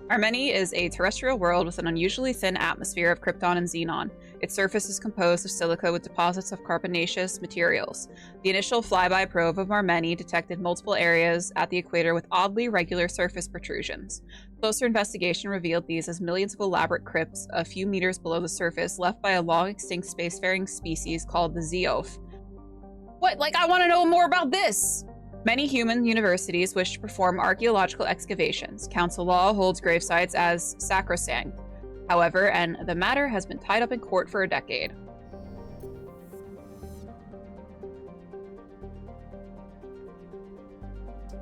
Armeni is a terrestrial world with an unusually thin atmosphere of krypton and xenon. Its surface is composed of silica with deposits of carbonaceous materials. The initial flyby probe of Armeni detected multiple areas at the equator with oddly regular surface protrusions. Closer investigation revealed these as millions of elaborate crypts a few meters below the surface left by a long-extinct spacefaring species called the Zeoph. What? Like, I want to know more about this! Many human universities wish to perform archaeological excavations. Council law holds gravesites as sacrosanct. However, and the matter has been tied up in court for a decade.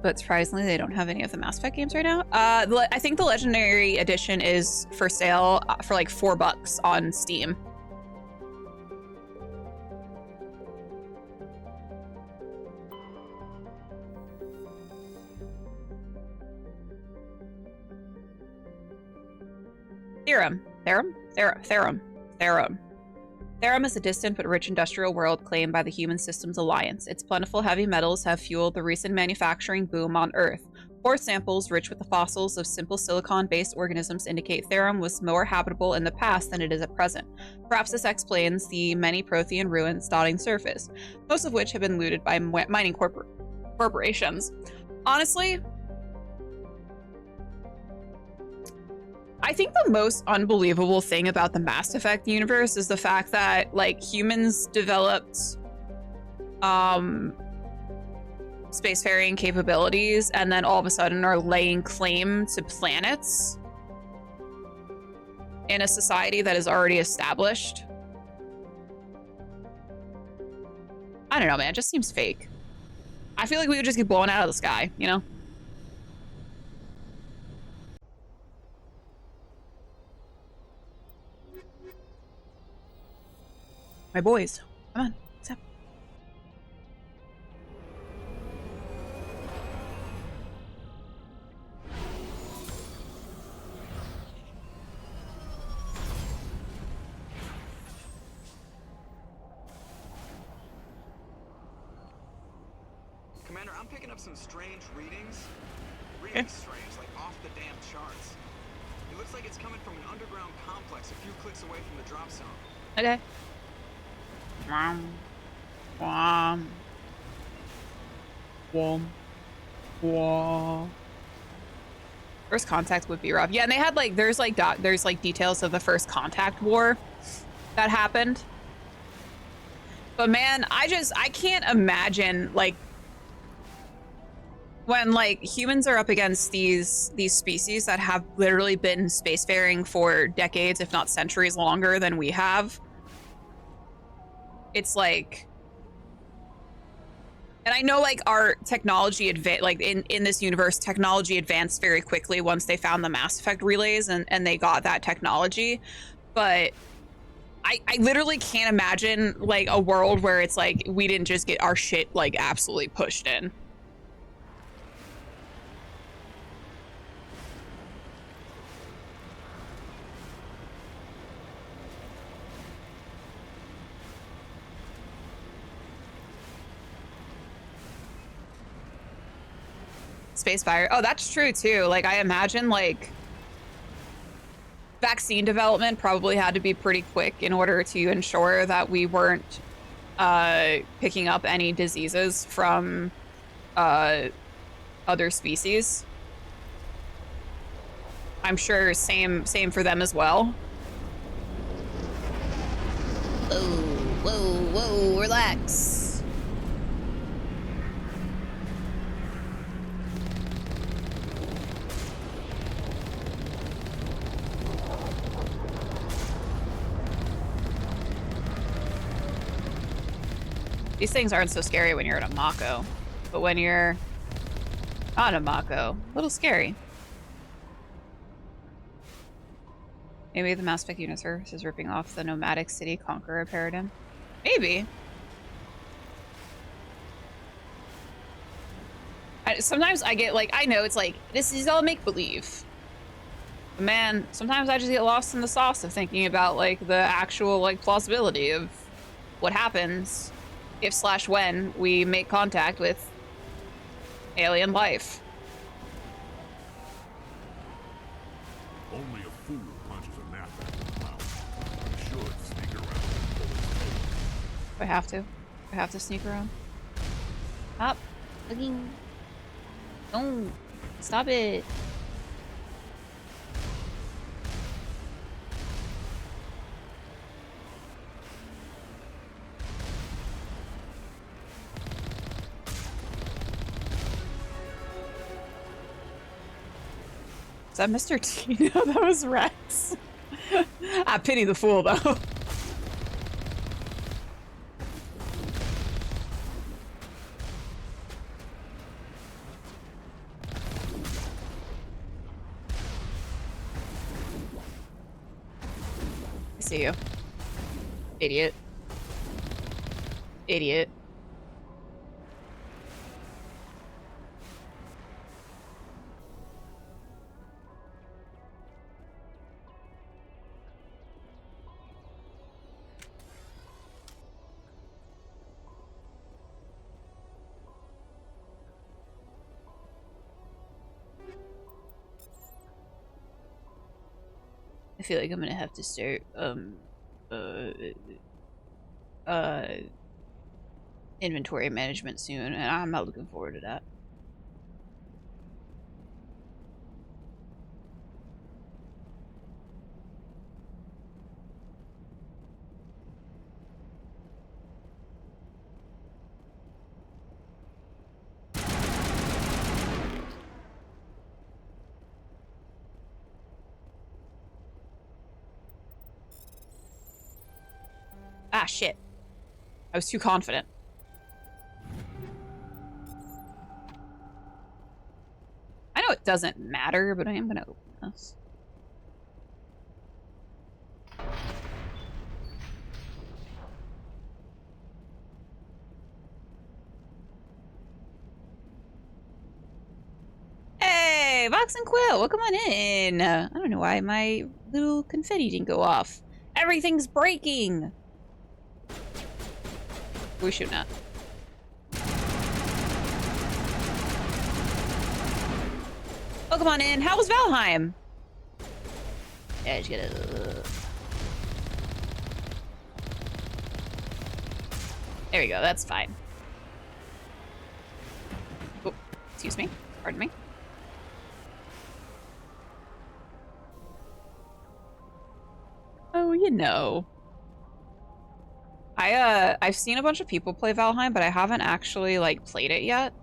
But surprisingly, they don't have any of the Mass Effect games right now. I think the Legendary Edition is for sale for like $4 on Steam. Therum. Therum is a distant but rich industrial world claimed by the Human Systems Alliance. Its plentiful heavy metals have fueled the recent manufacturing boom on Earth. Core samples rich with the fossils of simple silicon-based organisms indicate Therum was more habitable in the past than it is at present. Perhaps this explains the many Prothean ruins dotting the surface, most of which have been looted by mining corporations. Honestly, I think the most unbelievable thing about the Mass Effect universe is the fact that, like, humans developed spacefaring capabilities and then all of a sudden are laying claim to planets in a society that is already established. I don't know, man. It just seems fake. I feel like we would just get blown out of the sky, you know? My boys, come on, what's up?
Commander, I'm picking up some strange readings. Really strange, like off the damn charts. It looks like it's coming from an underground complex a few clicks away from the drop zone.
Okay. First contact would be rough. Yeah, and they had like there's like details of the first contact war that happened. But man, I can't imagine like when like humans are up against these species that have literally been spacefaring for decades, if not centuries longer than we have. It's like, and I know like our technology like in this universe, technology advanced very quickly once they found the Mass Effect relays and they got that technology. But I literally can't imagine like a world where it's like we didn't just get our shit like absolutely pushed in. Space fire. Oh, that's true too. Like I imagine like vaccine development probably had to be pretty quick in order to ensure that we weren't picking up any diseases from other species. I'm sure same for them as well. Whoa, relax. These things aren't so scary when you're in a Mako, but when you're not a Mako, a little scary. Maybe the Mass Effect universe is ripping off the nomadic city conqueror paradigm. Maybe. Sometimes I get like, I know it's like, this is all make-believe. But man, sometimes I just get lost in the sauce of thinking about like the actual like plausibility of what happens if/when we make contact with alien life.
Only a fool punches a knapsack in the mouth. You should sneak around and pull its tail.
I have to. I have to sneak around. Stop. Looking. Don't. Stop it. Is that Mr. T? No, that was Rex. I pity the fool, though. I see you. Idiot. Idiot. I feel like I'm gonna have to start, inventory management soon, and I'm not looking forward to that. Ah, shit. I was too confident. I know it doesn't matter, but I am gonna open this. Hey, Vox and Quill, welcome on in. I don't know why my little confetti didn't go off. Everything's breaking. We should not. Welcome on in. How was Valheim? Yeah, just gotta... There we go, that's fine. Oh, excuse me. Pardon me. Oh, you know. I've seen a bunch of people play Valheim, but I haven't actually, like, played it yet.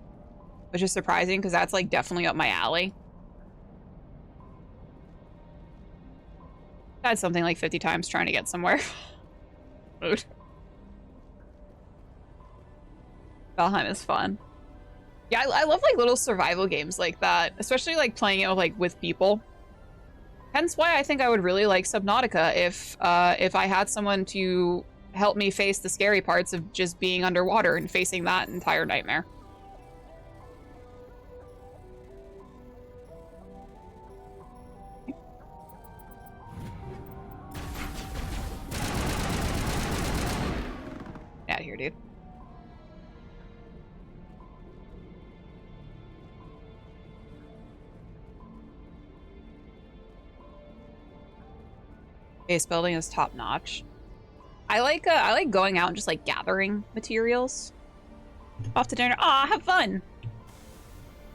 Which is surprising, because that's, like, definitely up my alley. Died something like 50 times trying to get somewhere. Rude. Valheim is fun. Yeah, I love, like, little survival games like that. Especially, like, playing it, like, with people. Hence why I think I would really like Subnautica if I had someone to help me face the scary parts of just being underwater and facing that entire nightmare. Get out of here, dude. Base building is top notch. I like going out and just like gathering materials. Off to dinner. Aw, have fun.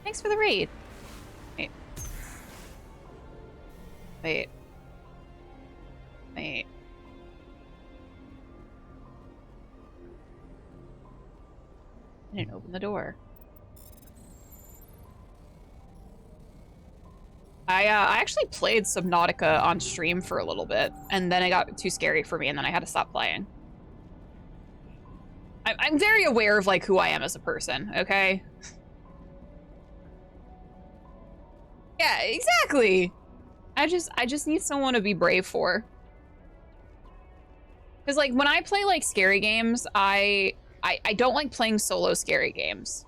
Thanks for the raid. Wait. Wait. Wait. I didn't open the door. I actually played Subnautica on stream for a little bit, and then it got too scary for me, and then I had to stop playing. I'm very aware of, like, who I am as a person, okay? Yeah, exactly! I just need someone to be brave for. Because, like, when I play, like, scary games, I don't like playing solo scary games.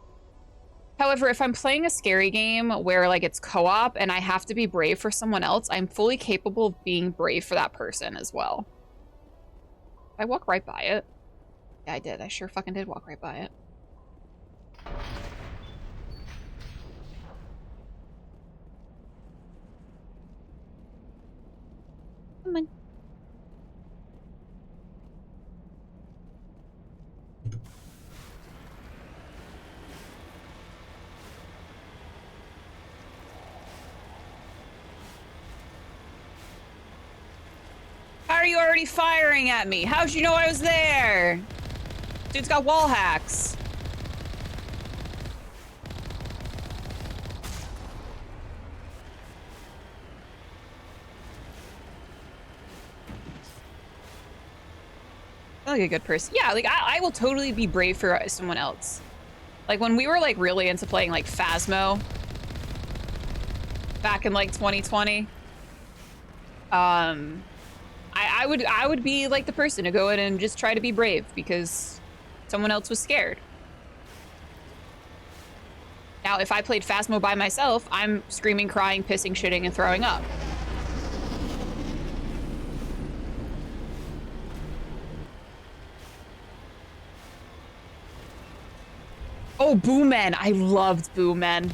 However, if I'm playing a scary game where, like, it's co-op and I have to be brave for someone else, I'm fully capable of being brave for that person as well. I walk right by it. Yeah, I did. I sure fucking did walk right by it. Come on. How are you already firing at me? How'd you know I was there? Dude's got wall hacks. I feel like a good person. Yeah, like I will totally be brave for someone else. Like when we were like really into playing like Phasmo back in like 2020. I would be like the person to go in and just try to be brave because someone else was scared. Now, if I played Phasmo by myself, I'm screaming, crying, pissing, shitting, and throwing up. Oh, Boo Men. I loved Boo Men.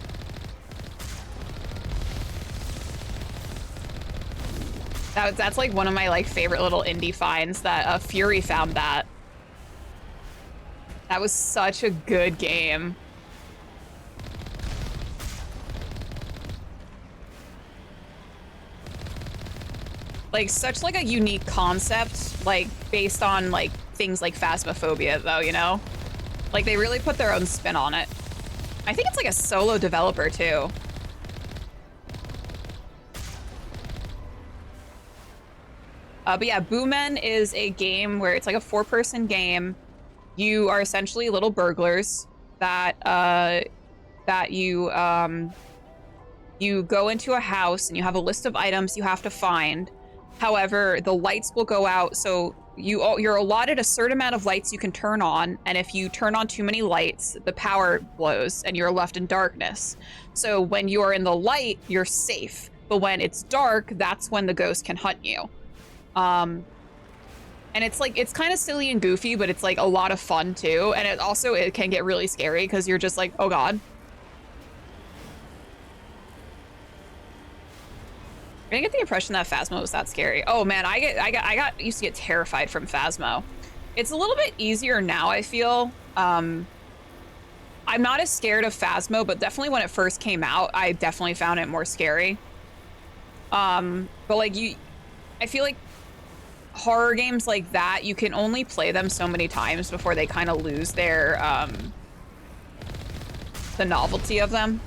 That's like one of my like favorite little indie finds that Fury found that. That was such a good game. Like such like a unique concept, like based on like things like Phasmophobia though, you know? Like they really put their own spin on it. I think it's like a solo developer too. But yeah, Boo Men is a game where it's like a 4-person game. You are essentially little burglars that you go into a house and you have a list of items you have to find. However, the lights will go out, so you're allotted a certain amount of lights you can turn on, and if you turn on too many lights, the power blows and you're left in darkness. So when you are in the light, you're safe, but when it's dark, that's when the ghost can hunt you. And it's like, it's kind of silly and goofy, but it's like a lot of fun too. And it can get really scary because you're just like, oh God. I didn't get the impression that Phasmo was that scary. Oh man, I used to get terrified from Phasmo. It's a little bit easier now, I feel. I'm not as scared of Phasmo, but definitely when it first came out, I definitely found it more scary. But like I feel like horror games like that, you can only play them so many times before they kind of lose their the novelty of them.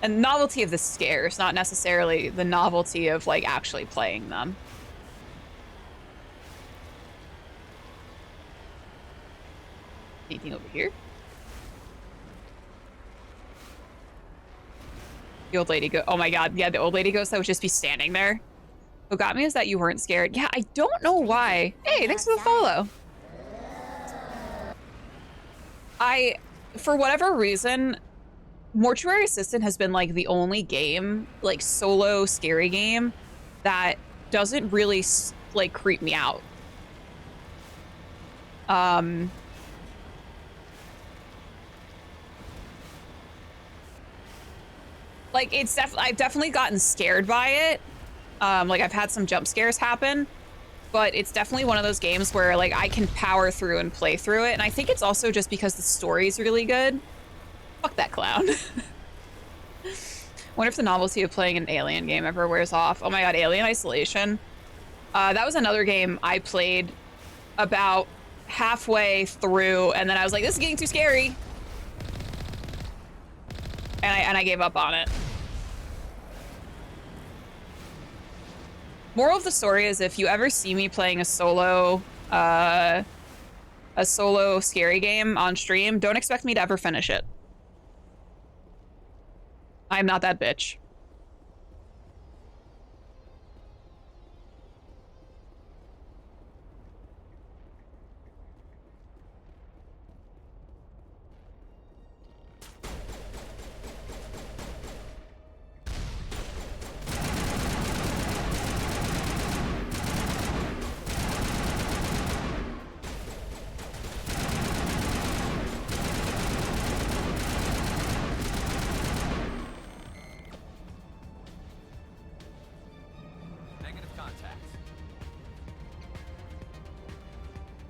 And novelty of the scares, not necessarily the novelty of like actually playing them. Anything over here? The old lady oh my God, yeah, the old lady ghost that would just be standing there. What got me is that you weren't scared. Yeah, I don't know why. Hey, thanks for the follow. For whatever reason, Mortuary Assistant has been like the only game, like solo scary game, that doesn't really like creep me out. Like I've definitely gotten scared by it. Like I've had some jump scares happen, but it's definitely one of those games where like I can power through and play through it. And I think it's also just because the story's really good. Fuck that clown. Wonder if the novelty of playing an Alien game ever wears off. Oh my God, Alien Isolation. That was another game I played about halfway through, and then I was like, this is getting too scary. And I gave up on it. Moral of the story is if you ever see me playing a solo scary game on stream, don't expect me to ever finish it. I'm not that bitch.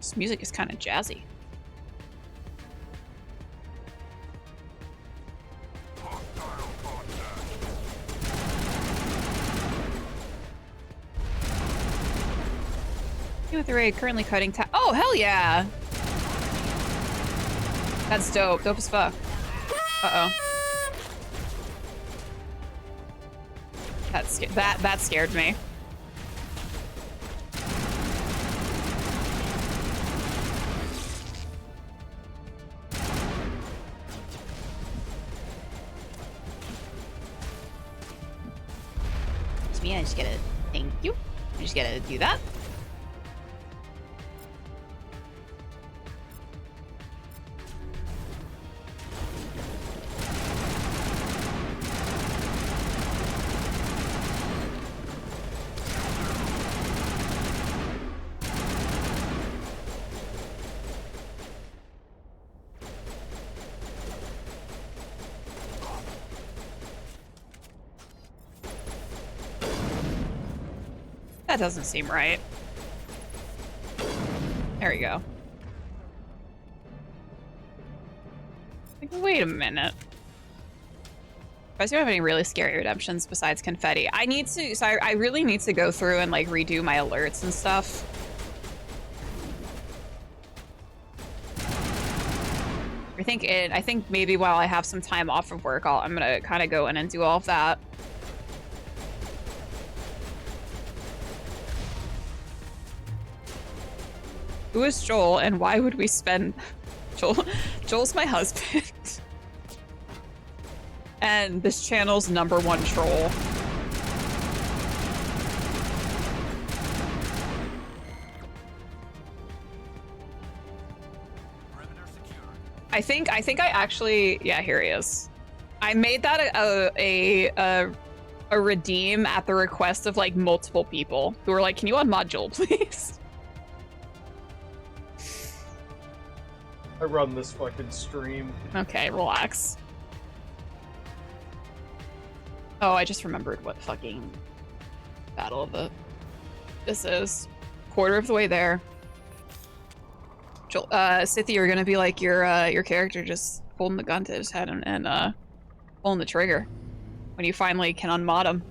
This music is kind of jazzy. With the raid currently cutting oh, hell yeah! That's dope. Dope as fuck. Uh-oh. That scared me. It's me, I just gotta thank you. I just gotta do that. That doesn't seem right. There we go. Like, wait a minute. I don't have any really scary redemptions besides confetti. I need to, so I really need to go through and like redo my alerts and stuff. I think maybe while I have some time off of work, I'm gonna kind of go in and do all of that. Who is Joel and why would we spend Joel's my husband. And this channel's #1 troll. I think I actually, yeah, here he is. I made that a redeem at the request of like multiple people who were like, "Can you unmod Joel, please?"
I run this fucking stream.
Okay, relax. Oh, I just remembered what fucking battle of the this is. Quarter of the way there. Joel, Scythia, you're gonna be like your character just holding the gun to his head and pulling the trigger when you finally can unmod him.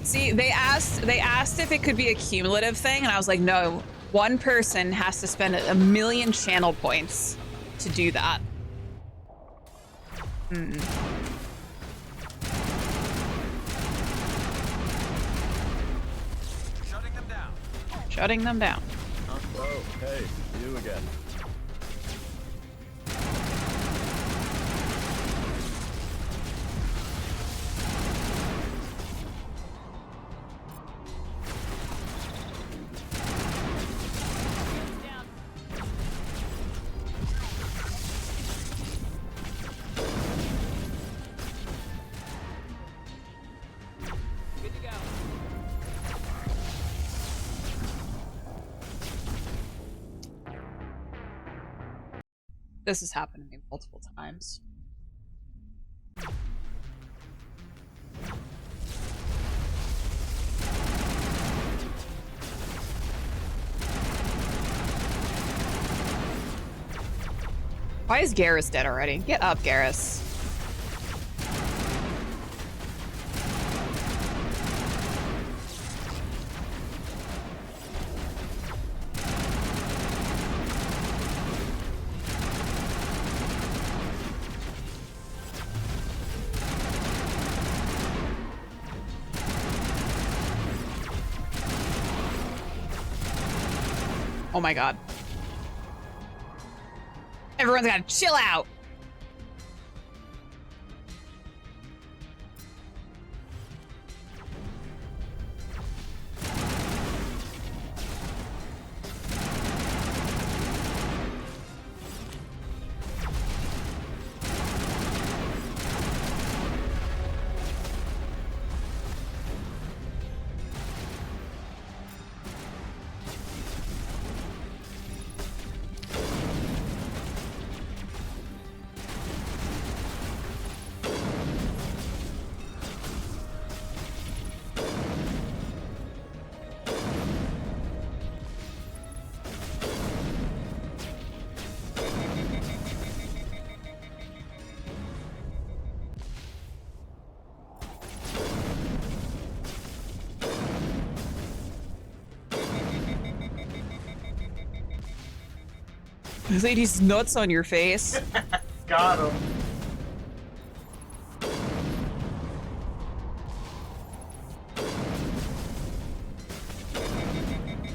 See, they asked if it could be a cumulative thing, and I was like, no, one person has to spend 1,000,000 channel points to do that.
Shutting them down.
Shutting them down.
Oh, hey, you again.
This has happened to me multiple times. Why is Garrus dead already? Get up, Garrus. Oh my god. Everyone's gotta chill out. This lady's nuts on your face.
Got him.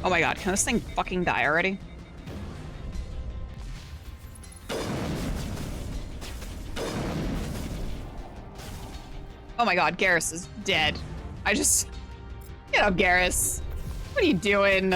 Oh my god, can this thing fucking die already? Oh my god, Garrus is dead. I just... Get up, Garrus. What are you doing?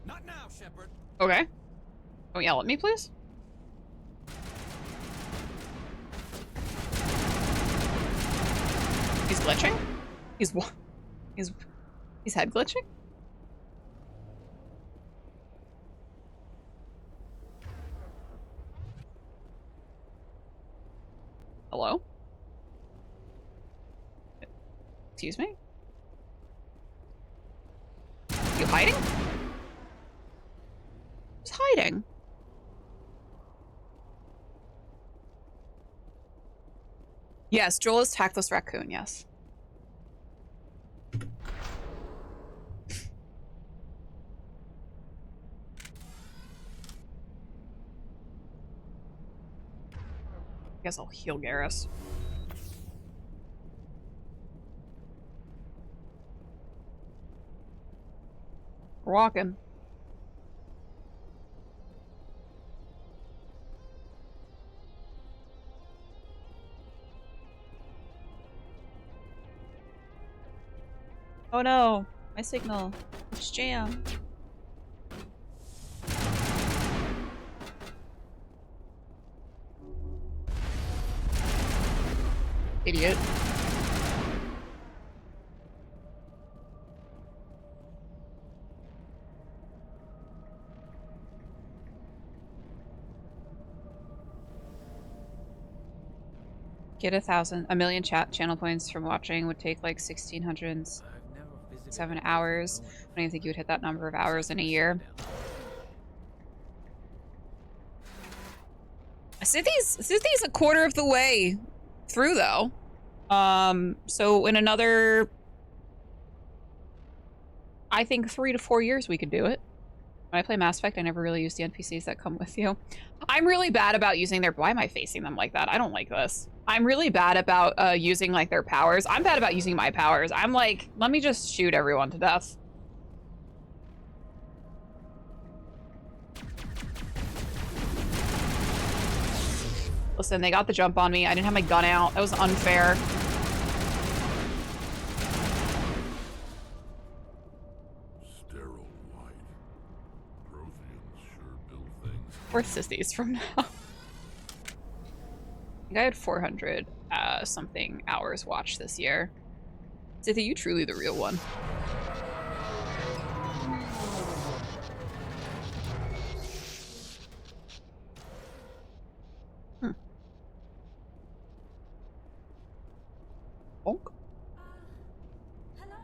Not now, Shepard.
Okay. Don't yell at me, please. He's glitching? He's what? He's head glitching? Hello? Excuse me? You hiding? Who's hiding? Yes, Joel is tactless raccoon, yes. Guess I'll heal Garrus. We're walking. Oh no, my signal. It's jammed. Idiot. Get 1,000,000 channel points from watching would take like 1,607 hours. I don't even think you would hit that number of hours in a year. Scythie's a quarter of the way through though. So in another, I think 3 to 4 years we could do it. When I play Mass Effect, I never really use the NPCs that come with you. I'm really bad about using their... Why am I facing them like that? I don't like this. I'm really bad about using like their powers. I'm bad about using my powers. I'm like, let me just shoot everyone to death. Listen, they got the jump on me. I didn't have my gun out. That was unfair.
Sterile white. Protheans sure build things.
Worth sissies from now. I think I had 400 something hours watched this year. Scythie, you truly the real one. Bonk.
Hello?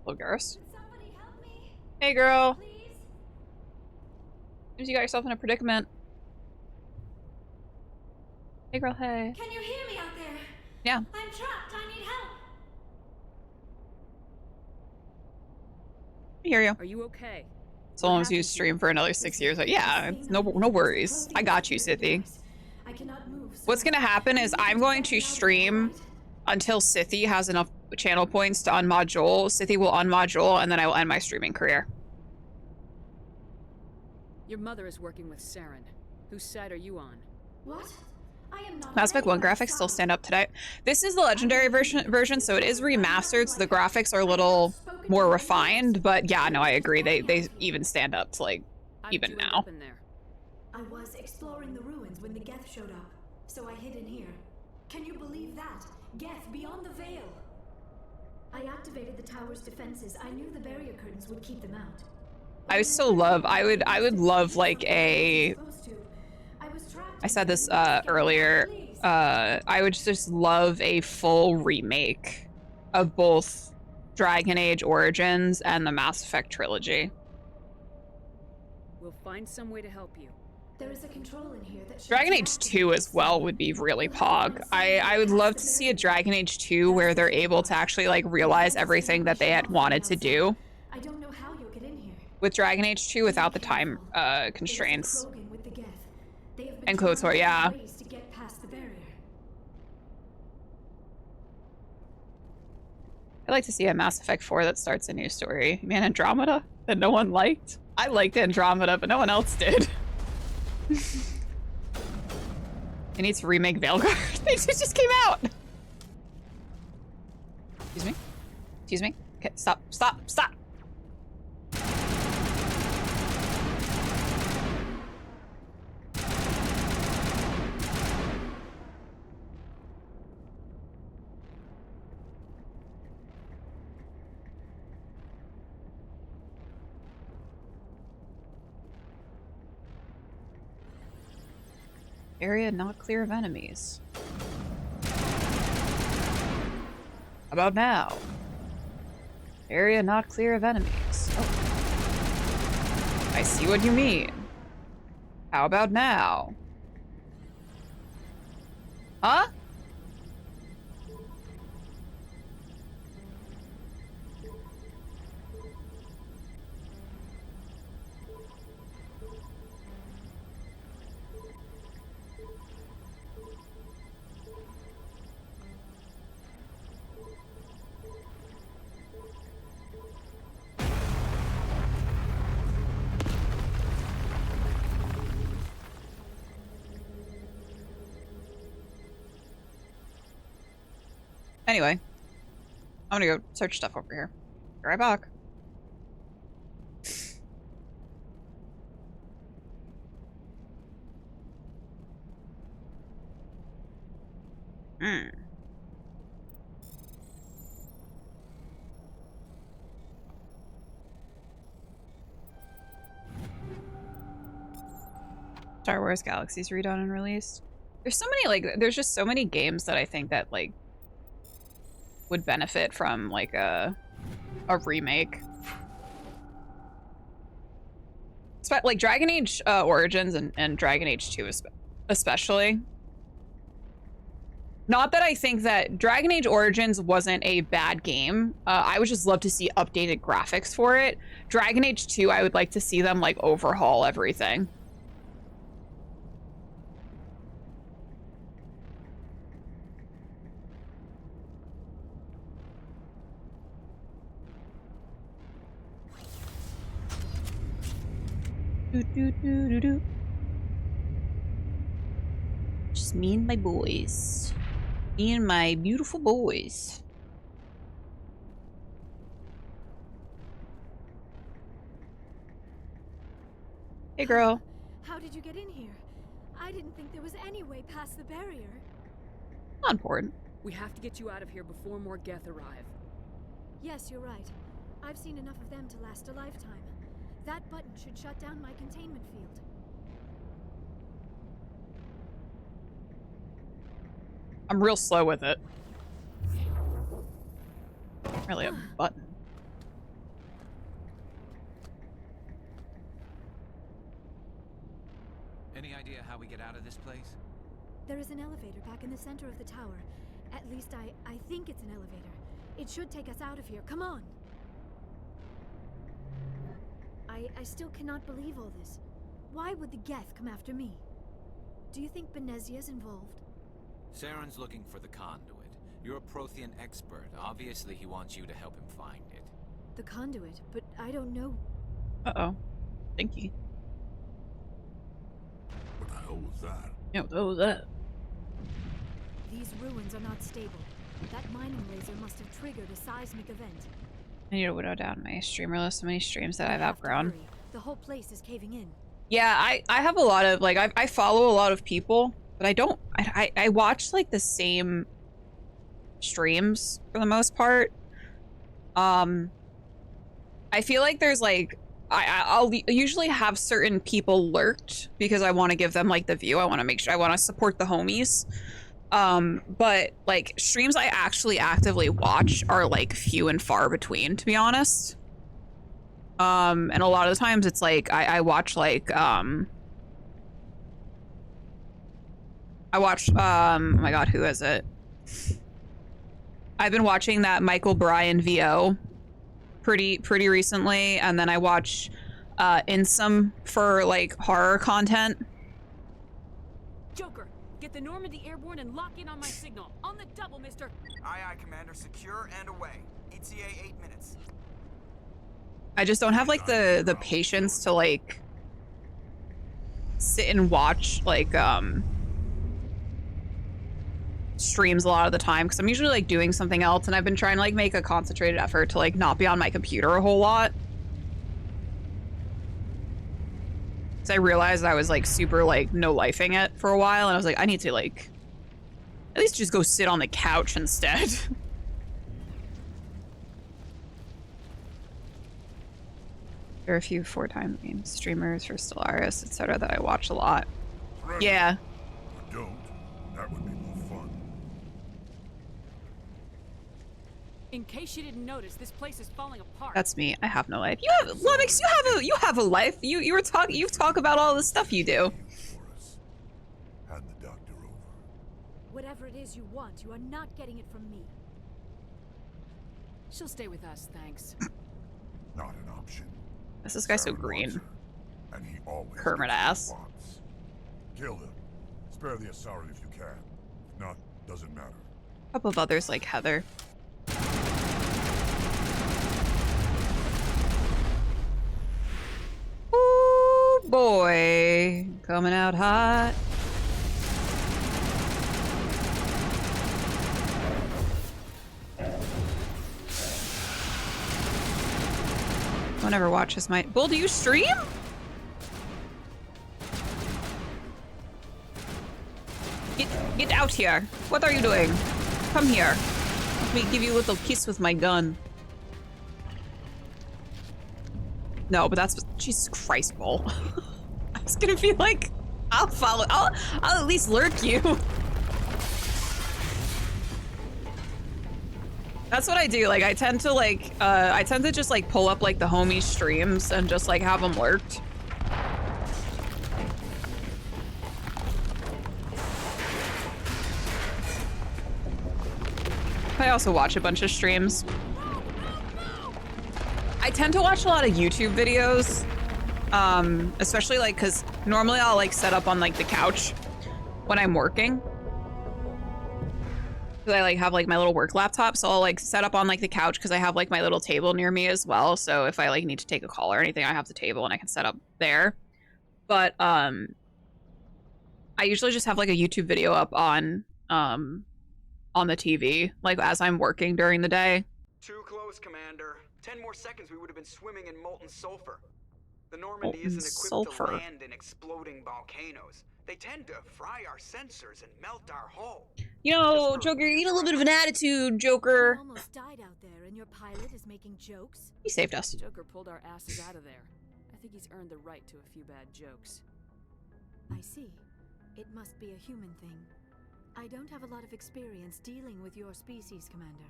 Hello, Garrus.
Can somebody help me?
Hey, girl.
Please?
Seems you got yourself in a predicament. Hey, girl, hey.
Can you hear me out there?
Yeah.
I'm trapped. I need help.
I hear you.
Are you okay?
So long as you stream for another 6 years. But yeah, no worries. I got you, Scythie.
I cannot move. so
What's gonna happen is I'm going to stream until Scythie has enough channel points to unmod Joel. Scythie will unmod Joel, and then I will end my streaming career.
Your mother is working with Saren. Whose side are you on?
What? I am not.
Mass Effect 1 graphics still stand up today. This is the legendary version, so it is remastered, so the graphics are a little more refined, but yeah, no, I agree. They even stand up to like even now.
I was exploring the ruins when the Geth showed up, so I hid in here. Can you believe that? Geth beyond the veil. I activated the tower's defenses. I knew the barrier curtains would keep them out.
I still love. I would love like a. I said this earlier. I would just love a full remake of both Dragon Age Origins and the Mass Effect trilogy.
We'll find some way to help you.
There is a control in here that should
Dragon Age 2 as well would be really pog. I would love to see a Dragon Age 2 where they're able to actually like realize everything that they had wanted to do
I don't know how you'll get in here.
with Dragon Age 2 without the time constraints. And KOTOR, yeah.
To get past the barrier.
I'd like to see a Mass Effect 4 that starts a new story. Man, Andromeda that no one liked. I liked Andromeda, but no one else did. They need to remake Veilguard. They just came out. Excuse me. Excuse me. Okay, stop, stop, stop. Area not clear of enemies. How about now? Area not clear of enemies. Oh. I see what you mean. How about now? Huh? Anyway, I'm gonna go search stuff over here. Be right back. Star Wars Galaxies redone and released. There's so many, like, there's just so many games that I think that, like, would benefit from like a remake. Like Dragon Age Origins and Dragon Age 2 especially. Not that I think that Dragon Age Origins wasn't a bad game. I would just love to see updated graphics for it. Dragon Age 2, I would like to see them like overhaul everything. Do. Just me and my boys. Me and my beautiful boys. Hey, girl.
How did you get in here? I didn't think there was any way past the barrier.
Not important.
We have to get you out of here before more Geth arrive.
Yes, you're right. I've seen enough of them to last a lifetime. That button should shut down my containment field.
I'm real slow with it. Really a button.
Any idea how we get out of this place?
There is an elevator back in the center of the tower. At least I think it's an elevator. It should take us out of here. Come on! I still cannot believe all this. Why would the Geth come after me? Do you think Benezia's involved?
Saren's looking for the conduit. You're a Prothean expert. Obviously, he wants you to help him find it.
The conduit, but I don't know.
Uh-oh. Thinky.
What the hell was that?
Yeah, what was that?
These ruins are not stable. That mining laser must have triggered a seismic event.
I need to whittle down my streamer list. So many streams that I've outgrown.
The whole place is caving in.
Yeah, I have a lot of, like, I follow a lot of people, but I watch, like, the same streams for the most part. I feel like there's, like, I'll usually have certain people lurked because I want to give them, like, the view. I want to make sure, I want to support the homies. But, like, streams I actually actively watch are, like, few and far between, to be honest. And a lot of the times it's like I watch like I watched oh my god, who is it? I've been watching that Michael Bryan VO pretty recently, and then I watch Insum for like horror content.
Joker, get the Normandy airborne and lock in on my signal. On the double, mister.
Aye, aye, Commander. Secure and away. ETA 8 minutes.
I just don't have like the patience to like sit and watch like streams a lot of the time, because I'm usually like doing something else, and I've been trying to like make a concentrated effort to like not be on my computer a whole lot. Because I realized I was like super like no lifing it for a while, and I was like, I need to like at least just go sit on the couch instead. There are a few 4-time game streamers for Stellaris, etc. that I watch a lot.
Forever.
Yeah.
Or don't. That would be more fun.
In case you didn't notice, this place is falling apart.
That's me. I have no life. You have Lennox, you have a life. You talk about all the stuff you do.
Hand the doctor over.
Whatever it is you want, you are not getting it from me.
She'll stay with us, thanks.
Not an option.
This guy so
Saren
green.
wants her, and he always
Kermit
gets what he
ass.
wants. Kill him. Spare the Asari if you can. If not, doesn't matter.
A couple of others like Heather. Ooh boy, coming out hot. Don't ever watch this. Bull, do you stream? Get out here. What are you doing? Come here. Let me give you a little kiss with my gun. No, but that's Jesus Christ, Bull. I was gonna be like, I'll follow. I'll at least lurk you. That's what I do. Like, I tend to just like pull up like the homie streams and just like have them lurked. I also watch a bunch of streams. I tend to watch a lot of YouTube videos, especially like because normally I'll like set up on like the couch when I'm working. Because I like have like my little work laptop, so I'll like set up on like the couch because I have like my little table near me as well. So if I like need to take a call or anything, I have the table and I can set up there. But I usually just have like a YouTube video up on the TV, like as I'm working during the day.
Too close, Commander. 10 more seconds, we would have been swimming in molten sulfur. The Normandy
Molten
isn't equipped
sulfur.
to land in exploding volcanoes. They tend to fry our sensors and melt our hull.
You know, Joker, you need a little bit of an attitude,
You
Joker.
almost died out there, and your pilot is making jokes.
He saved us.
Joker pulled our asses out of there. I think he's earned the right to a few bad jokes.
I see. It must be a human thing. I don't have a lot of experience dealing with your species, Commander,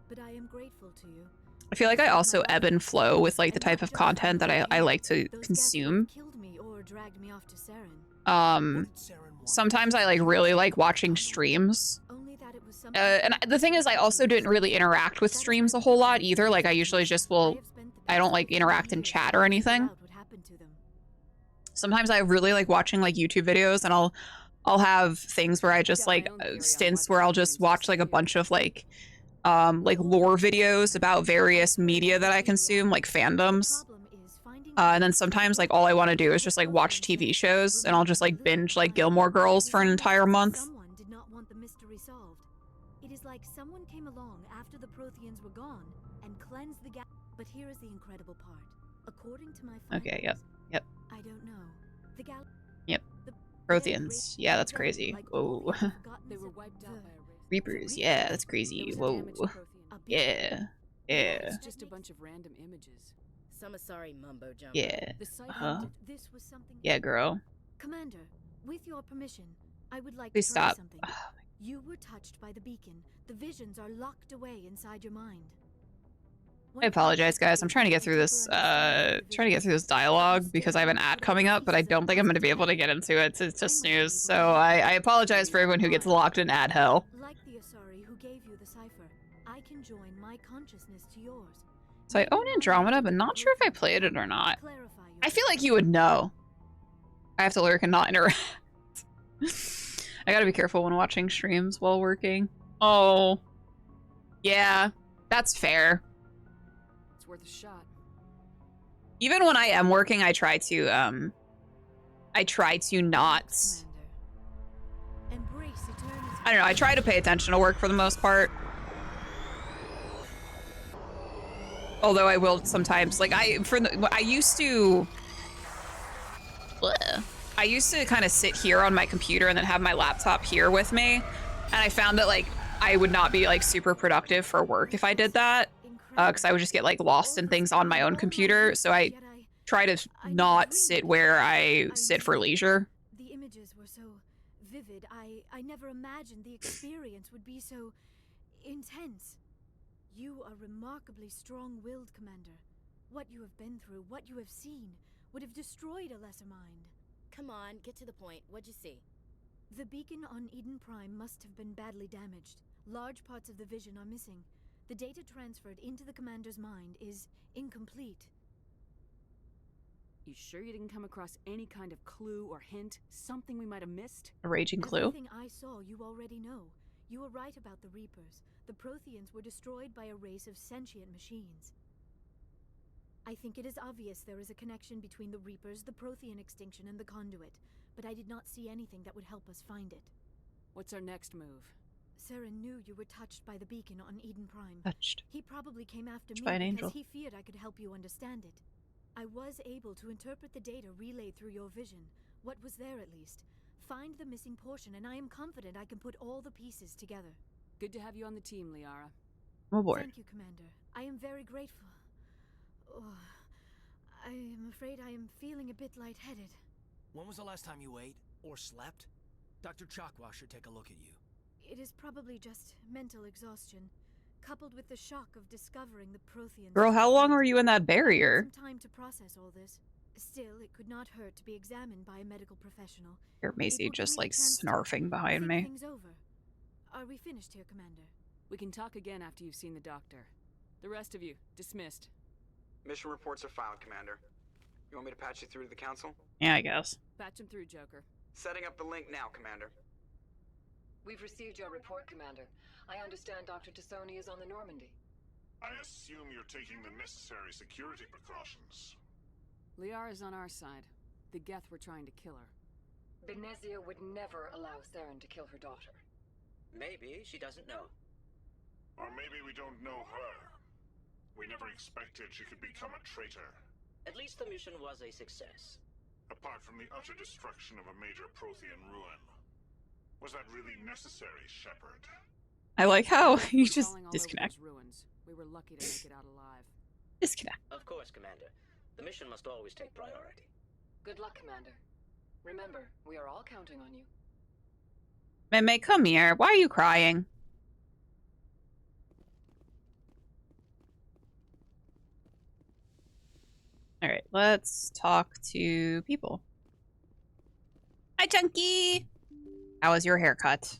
but I am grateful to you.
I feel like I also ebb and flow with like the type of content that I like to
Those
consume.
Geth killed me or dragged me off to Saren.
Sometimes I like really like watching streams.
Only that it was something
And the thing is, I also didn't really interact with streams a whole lot either. Like I usually just will, I don't like interact in chat or anything. Sometimes I really like watching like YouTube videos, and I'll have things where I just like stints where I'll just watch like a bunch of like lore videos about various media that I consume, like fandoms. And then sometimes like all I want to do is just like watch TV shows, and I'll just like binge like Gilmore Girls for an entire month.
Someone did not want the mystery solved. It is like someone came along after the Protheans were gone and cleansed the gap. But here is the incredible part. According to my
Okay, yep.
I don't know. The gal.
Yep.
The
Protheans. Yeah, that's crazy. Whoa.
They were wiped out by a race.
Reapers. Yeah, that's
There
crazy.
was a
Whoa.
damaged Prothean.
Yeah. Yeah.
It's just a bunch of random images.
Some sorry mumbo jumbo.
Yeah.
The site
Uh-huh.
This was something.
Yeah, girl.
Commander, with your permission, I would like
Please
to try
stop.
something. You were touched by the beacon. The visions are locked away inside your mind.
I apologize, guys. I'm trying to get through this, dialogue because I have an ad coming up, but I don't think I'm going to be able to get into it to snooze. So I apologize for everyone who gets locked in ad hell.
Like the Asari who gave you the cipher, I can join my consciousness to yours.
So I own Andromeda, but not sure if I played it or not. I feel like you would know. I have to lurk and not interact. I gotta be careful when watching streams while working. Oh. Yeah, that's fair.
It's worth a shot.
Even when I am working, I try to not... I don't know, I try to pay attention to work for the most part. Although I will sometimes, like, I used to kind of sit here on my computer and then have my laptop here with me. And I found that, like, I would not be, like, super productive for work if I did that. Because I would just get, like, lost in things on my own computer. So I try to not sit where I sit for leisure.
The images were so vivid. I never imagined the experience would be so intense. You are remarkably strong-willed, Commander. What you have been through, what you have seen, would have destroyed a lesser mind.
Come on, get to the point. What'd you see?
The beacon on Eden Prime must have been badly damaged. Large parts of the vision are missing. The data transferred into the Commander's mind is incomplete.
You sure you didn't come across any kind of clue or hint? Something we might have missed?
A raging clue?
Everything I saw, you already know. You were right about the Reapers. The Protheans were destroyed by a race of sentient machines. I think it is obvious there is a connection between the Reapers, the Prothean extinction, and the Conduit, but I did not see anything that would help us find it.
What's our next move?
Saren knew you were touched by the beacon on Eden Prime.
Touched.
He probably came after me
by an
because
angel.
he feared I could help you understand it. I was able to interpret the data relayed through your vision, what was there at least. Find the missing portion, and I am confident I can put all the pieces together.
Good to have you on the team, Liara.
I'm aboard.
Thank you, Commander. I am very grateful. Oh, I am afraid I am feeling a bit lightheaded.
When was the last time you ate or slept? Dr. Chakwa should take a look at you.
It is probably just mental exhaustion, coupled with the shock of discovering the Protheans.
Girl, how long were you in that barrier?
Some time to process all this. Still, it could not hurt to be examined by a medical professional.
Here, Macy just like snarfing behind me.
Things over. Are we finished here, Commander?
We can talk again after you've seen the doctor. The rest of you, dismissed.
Mission reports are filed, Commander. You want me to patch you through to the Council?
Yeah, I guess.
Patch him through, Joker.
Setting up the link now, Commander.
We've received your report, Commander. I understand Dr. Tassoni is on the Normandy.
I assume you're taking the necessary security precautions.
Liara's on our side. The Geth were trying to kill her.
Benezia would never allow Saren to kill her daughter.
Maybe she doesn't know.
Or maybe we don't know her. We never expected she could become a traitor.
At least the mission was a success.
Apart from the utter destruction of a major Prothean ruin. Was that really necessary, Shepard?
I like how you just disconnect.
Ruins. We were lucky to make it out alive.
Disconnect.
Of course, Commander. The mission must always take priority.
Good luck, Commander. Remember, we are all counting on you.
Meme, come here. Why are you crying? Alright, let's talk to people. Hi, Chunky! How was your haircut?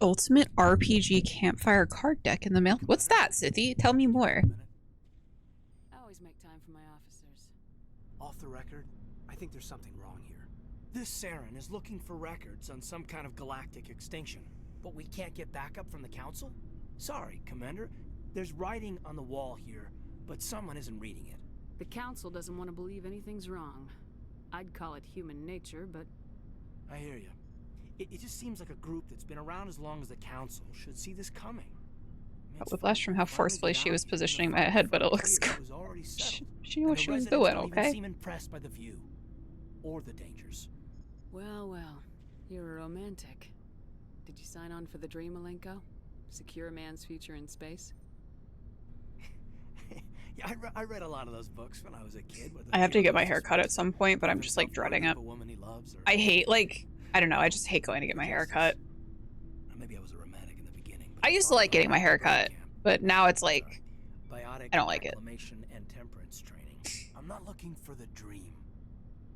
Ultimate RPG campfire card deck in the mail. What's that, Sithy? Tell me more.
I always make time for my officers.
Off the record, I think there's something wrong here. This Saren is looking for records on some kind of galactic extinction, but we can't get backup from the Council? Sorry, Commander. There's writing on the wall here, but someone isn't reading it.
The Council doesn't want to believe anything's wrong. I'd call it human nature, but...
I hear you. It just seems like a group that's been around as long as the Council should see this coming.
Got whiplash from how forcefully she was positioning my head, but it looks good. She knew what she was doing, okay?
Seem impressed by the view or the dangers.
Well, well, you're a romantic. Did you sign on for the dream, Malenko? Secure a man's future in space?
Yeah, I read a lot of those books when I was a kid.
I have to get my hair cut at some point, but I'm just like dreading it. I hate I don't know, I just hate going to get my hair cut.
Maybe I was a romantic in the beginning.
I used to like getting my hair cut, but now it's like I don't like it.
And temperance training. I'm not looking for the dream.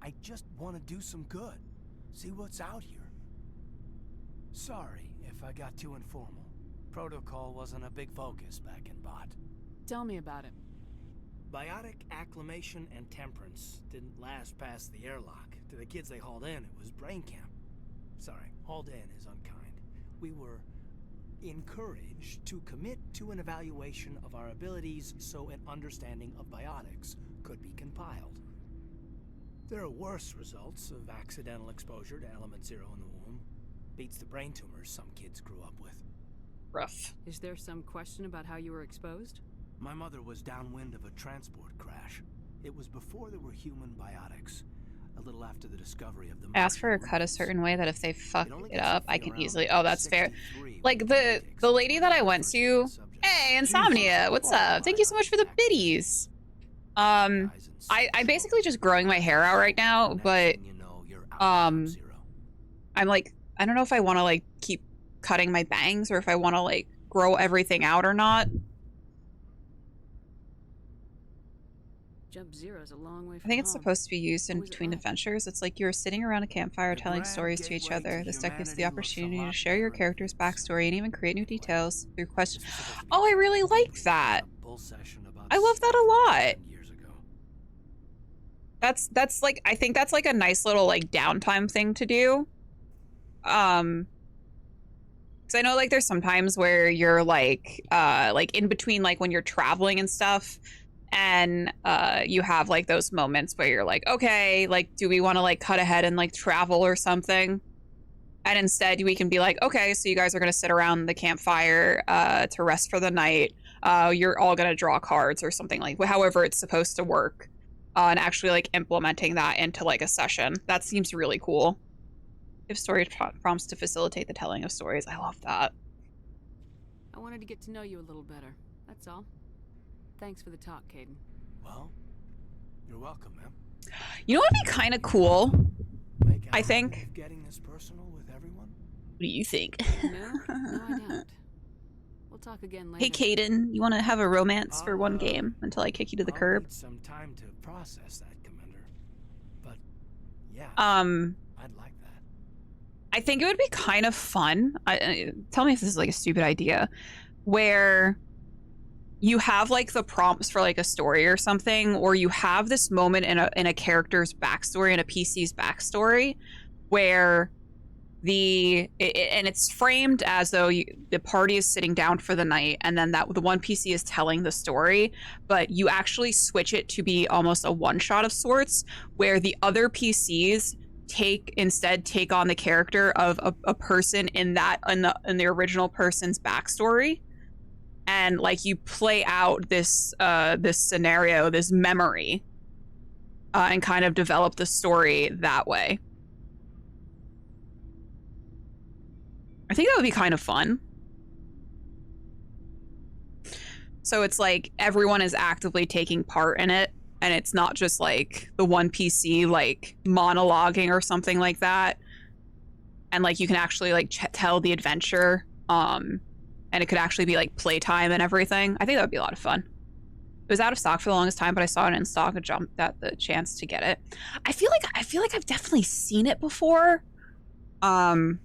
I just want to do some good. See what's out here. Sorry if I got too informal. Protocol wasn't a big focus back in Bot.
Tell me about it.
Biotic acclimation and temperance didn't last past the airlock. To the kids they hauled in, it was brain camp. Sorry, hauled in is unkind. We were encouraged to commit to an evaluation of our abilities so an understanding of biotics could be compiled. There are worse results of accidental exposure to element 0 in the womb. Beats the brain tumors some kids grew up with.
Rough.
Is there some question about how you were exposed?
My mother was downwind of a transport crash. It was before there were human biotics. A little after the discovery of the
ask for a cut a certain way that if they fuck it up, I can easily. Oh, that's fair. Like the lady that I went to. Hey, Insomnia, what's up? Thank you so much for the biddies. I'm basically just growing my hair out right now, but I'm like, I don't know if I want to like keep cutting my bangs or if I want to like grow everything out or not.
Jump Zero's a long way from
I think it's
home.
supposed to be used in between adventures. It's like you're sitting around a campfire telling stories to each other. This deck gives the opportunity to share your character's backstory and even create new details through questions. Oh, I really like that. I love that a lot. That's like, I think that's like a nice little like downtime thing to do. Because I know like there's sometimes where you're like in between like when you're traveling and stuff. And you have like those moments where you're like, okay, like, do we want to like cut ahead and like travel or something? And instead we can be like, okay, so you guys are going to sit around the campfire to rest for the night. You're all going to draw cards or something like however it's supposed to work. And actually like implementing that into like a session. That seems really cool. If story prompts to facilitate the telling of stories. I love that.
I wanted to get to know you a little better. That's all. Thanks for the talk, Caden.
Well, you're welcome, ma'am.
You know what would be kind of cool? I think.
Getting this personal with everyone?
What do you think?
No, I don't. We'll talk again later.
Hey, Caden, you want to have a romance for one game until I kick you to the curb?
Need some time to process that, Commander. But yeah, I'd like that.
I think it would be kind of fun. Tell me if this is like a stupid idea, where you have like the prompts for like a story or something, or you have this moment in a character's backstory, in a PC's backstory, where and it's framed as though the party is sitting down for the night, and then the one PC is telling the story, but you actually switch it to be almost a one-shot of sorts, where the other PCs take on the character of a person in the original person's backstory. And like you play out this scenario, this memory, and kind of develop the story that way. I think that would be kind of fun. So it's like everyone is actively taking part in it, and it's not just like the one PC like monologuing or something like that. And like you can actually like tell the adventure. And it could actually be like playtime and everything. I think that would be a lot of fun. It was out of stock for the longest time, but I saw it in stock and jumped at the chance to get it. I feel like I've definitely seen it before. I'm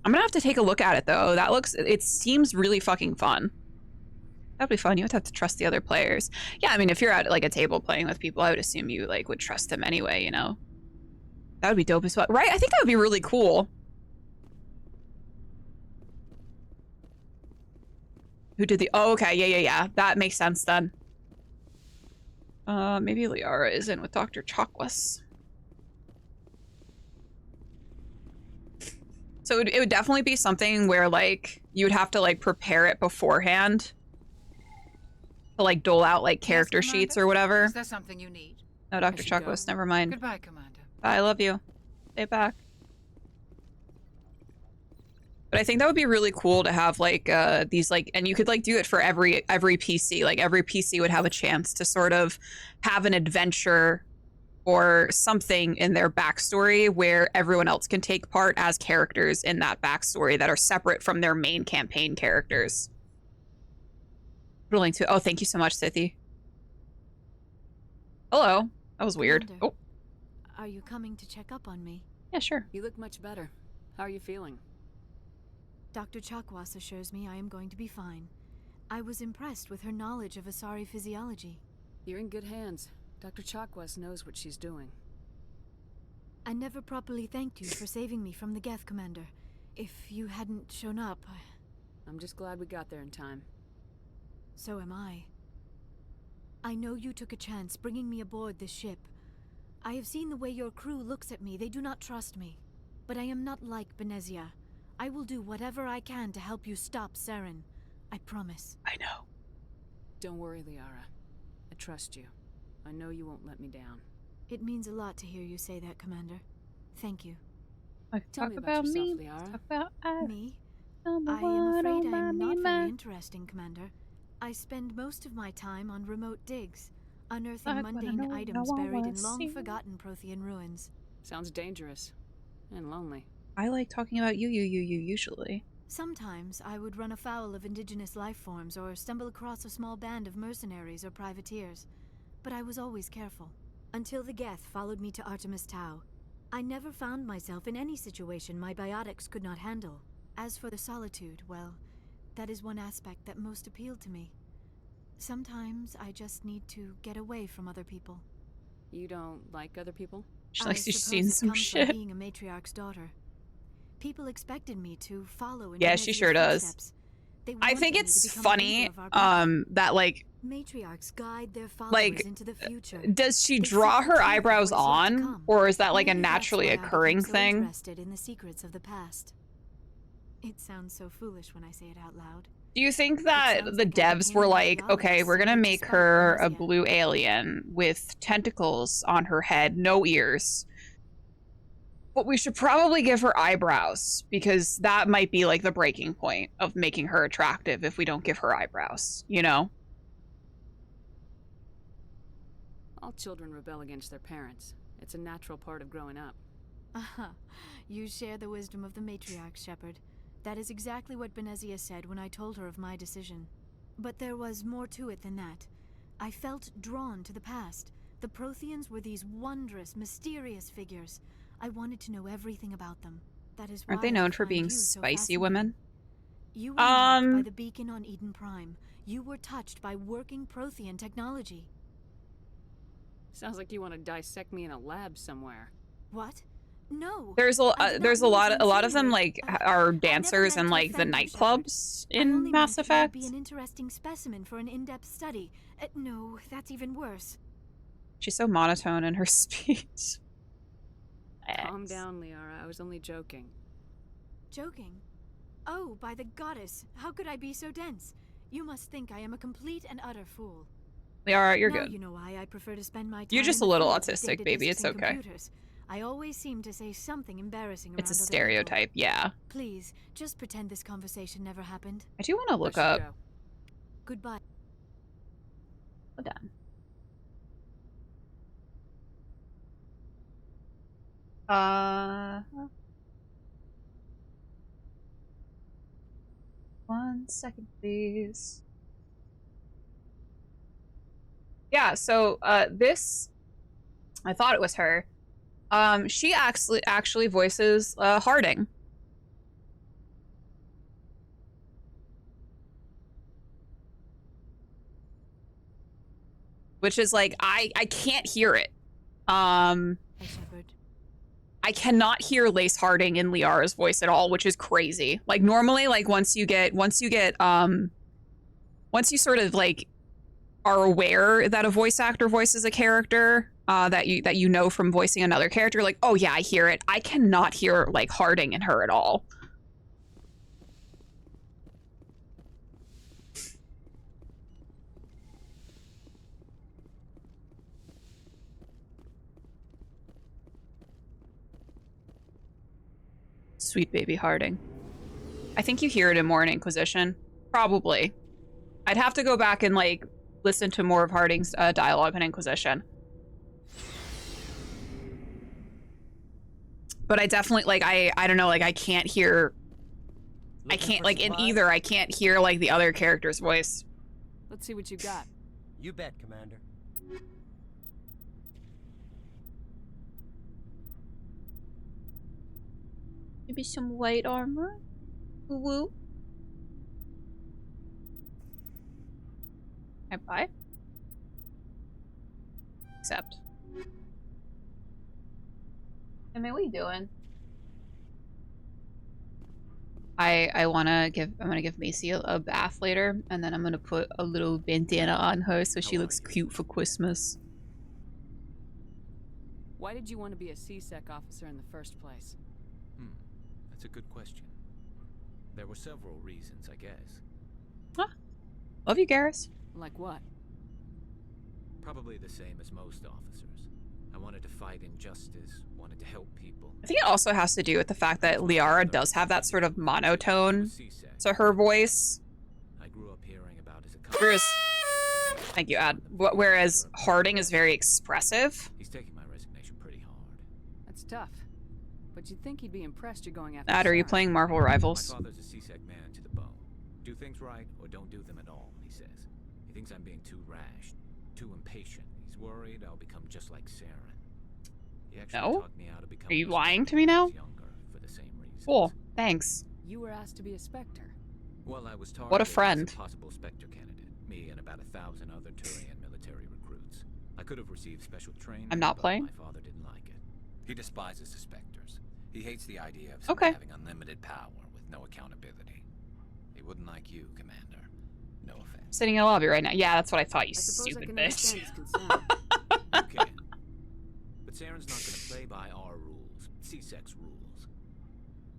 gonna have to take a look at it though. It seems really fucking fun. That'd be fun. You have to trust the other players. Yeah, I mean, if you're at like a table playing with people, I would assume you like would trust them anyway, you know? That would be dope as well. Right? I think that would be really cool. Who did the... Oh, okay. Yeah. That makes sense then. Maybe Liara is in with Dr. Chakwas. So it would definitely be something where, like, you would have to, like, prepare it beforehand. To, like, dole out, like, character sheets or whatever.
Is that something you need?
No, Dr. Chakwas, never mind.
Goodbye, Commander.
Bye, I love you. Stay back. But I think that would be really cool to have like these like, and you could like do it for every PC. Like every PC would have a chance to sort of have an adventure or something in their backstory where everyone else can take part as characters in that backstory that are separate from their main campaign characters. Rolling to, oh, thank you so much, Sithy. Hello. That was weird.
Commander,
oh,
are you coming to check up on me?
yeah, sure.
You look much better. How are you feeling?
Dr. Chakwas assures me I am going to be fine. I was impressed with her knowledge of Asari physiology.
You're in good hands. Dr. Chakwas knows what she's doing.
I never properly thanked you for saving me from the Geth, Commander. If you hadn't shown up,
I'm just glad we got there in time.
So am I. I know you took a chance bringing me aboard this ship. I have seen the way your crew looks at me. They do not trust me. But I am not like Benezia. I will do whatever I can to help you stop Saren. I promise.
I know.
Don't worry, Liara. I trust you. I know you won't let me down.
It means a lot to hear you say that, Commander. Thank you.
Tell me about yourself, Liara.
Talk about
Me? I am afraid I am not very interesting, Commander. I spend most of my time on remote digs, unearthing mundane items buried in long-forgotten Prothean ruins.
Sounds dangerous. And lonely.
I like talking about you usually.
Sometimes I would run afoul of indigenous life forms or stumble across a small band of mercenaries or privateers. But I was always careful. Until the Geth followed me to Artemis Tau. I never found myself in any situation my biotics could not handle. As for the solitude, well, that is one aspect that most appealed to me. Sometimes I just need to get away from other people.
You don't like other people?
She's like, she's
suppose
seen
it
some
comes
shit.
from being a matriarch's daughter. People expected me to follow in
Yeah, she
Benezia's
sure does.
footsteps. They
I
wanted
think
me to
it's
become a
funny
leader of our people.
that like
Matriarchs guide their followers
like
into the future.
does she
They
draw
set the
her
tone for
eyebrows
what is yet to
on,
come.
or is that like a
Maybe that's
naturally
why I
occurring
became so
thing?
interested in the secrets of the past. It sounds so foolish when I say it out loud.
Do you think that
sounds
the
like I
devs
became
were
an
like, okay,
archaeologist
we're gonna
simply to
make
spite
her a
Benezia?
blue alien with tentacles on her head, no ears, but we should probably give her eyebrows because that might be like the breaking point of making her attractive if we don't give her eyebrows, you know?
All children rebel against their parents. It's a natural part of growing up.
Aha, you share the wisdom of the matriarch, Shepard. That is exactly what Benezia said when I told her of my decision. But there was more to it than that. I felt drawn to the past. The Protheans were these wondrous, mysterious figures. I wanted to know everything about them. That is why
Aren't they
I
known for
find
being
you so
spicy
fascinating.
women?
You were marked by the beacon on Eden Prime. You were touched by working Prothean technology.
Sounds like you want to dissect me in a lab somewhere.
What? No.
There's a lot of them
insinuate.
like are dancers in like the nightclubs in Mass Effect.
Be an interesting specimen for an in-depth study. No, that's even worse.
She's so monotone in her speech.
Calm down, Liara. I was only joking.
Joking? Oh, by the goddess, how could I be so dense? You must think I am a complete and utter fool.
Liara, you're
Now
good.
You know why I prefer to spend my time
You're just
in
a
the
little
field with
autistic,
data
baby.
disks
It's
and
okay.
computers. I always seem to say something embarrassing around
It's a
other
stereotype,
people.
yeah.
Please, just pretend this conversation never happened.
I do want to look up.
Goodbye.
Well done. One second, please. Yeah, so this, I thought it was her. She actually voices Harding. Which is like I can't hear it. I cannot hear Lace Harding in Liara's voice at all, which is crazy. Like normally, like once you sort of like are aware that a voice actor voices a character that you know from voicing another character, like, oh yeah, I hear it. I cannot hear like Harding in her at all. Sweet baby Harding. I think you hear it in more in Inquisition. Probably. I'd have to go back and, like, listen to more of Harding's dialogue in Inquisition. But I definitely, like, I don't know, like, I can't hear... I can't, like, in either, I can't hear, like, the other character's voice.
Let's see what you got.
You bet, Commander.
Maybe some white armor? Woo-woo. Can I buy? Accept. I mean, what are you doing? I'm gonna give Macy a bath later, and then I'm gonna put a little bandana on her so she looks cute for Christmas.
Why did you want to be a CSEC officer in the first place?
That's a good question. There were several reasons, I guess.
Huh. Love you, Garrus.
Like what?
Probably the same as most officers. I wanted to fight injustice, wanted to help people.
I think it also has to do with the fact that Liara does have that sort of monotone to her voice.
I grew up hearing about as a
Whereas, thank you, Ad. Whereas Harding is very expressive.
He's taking my resignation pretty hard.
That's tough. But you'd think he'd be impressed you're going after
Ad, are you
Sarah.
playing Marvel Rivals?
My father's a CSEC man to the bone. Do things right or don't do them at all, he says. He thinks I'm being too rash, too impatient. He's worried I'll become just like Saren. He actually taught me how to become.
Are you lying to me now?
Younger for the same reasons.
Cool. Thanks.
You were asked to be a Spectre.
Well, I was targeted
What a friend.
as a possible Spectre candidate. Me and about 1,000 other Turian military recruits. I could have received special training.
I'm not
but
playing.
My father didn't like it. He despises the Spectres. He hates the idea of someone having unlimited power with no accountability. He wouldn't like you, Commander. No offense.
Sitting in a lobby right now. Yeah, that's what I thought, you
I suppose
stupid
I can
bitch.
understand his concern.
You can. But Saren's not going to play by our rules, CSEC's rules.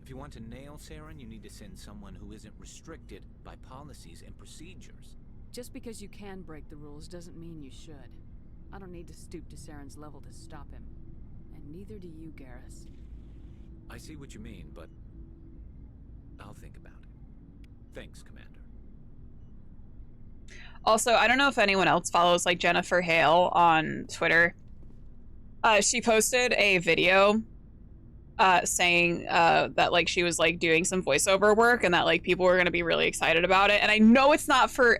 If you want to nail Saren, you need to send someone who isn't restricted by policies and procedures.
Just because you can break the rules doesn't mean you should. I don't need to stoop to Saren's level to stop him. And neither do you, Garrus.
I see what you mean, but I'll think about it. Thanks, Commander.
Also, I don't know if anyone else follows, like, Jennifer Hale on Twitter. She posted a video saying that, like, she was, like, doing some voiceover work and that, like, people were going to be really excited about it. And I know it's not for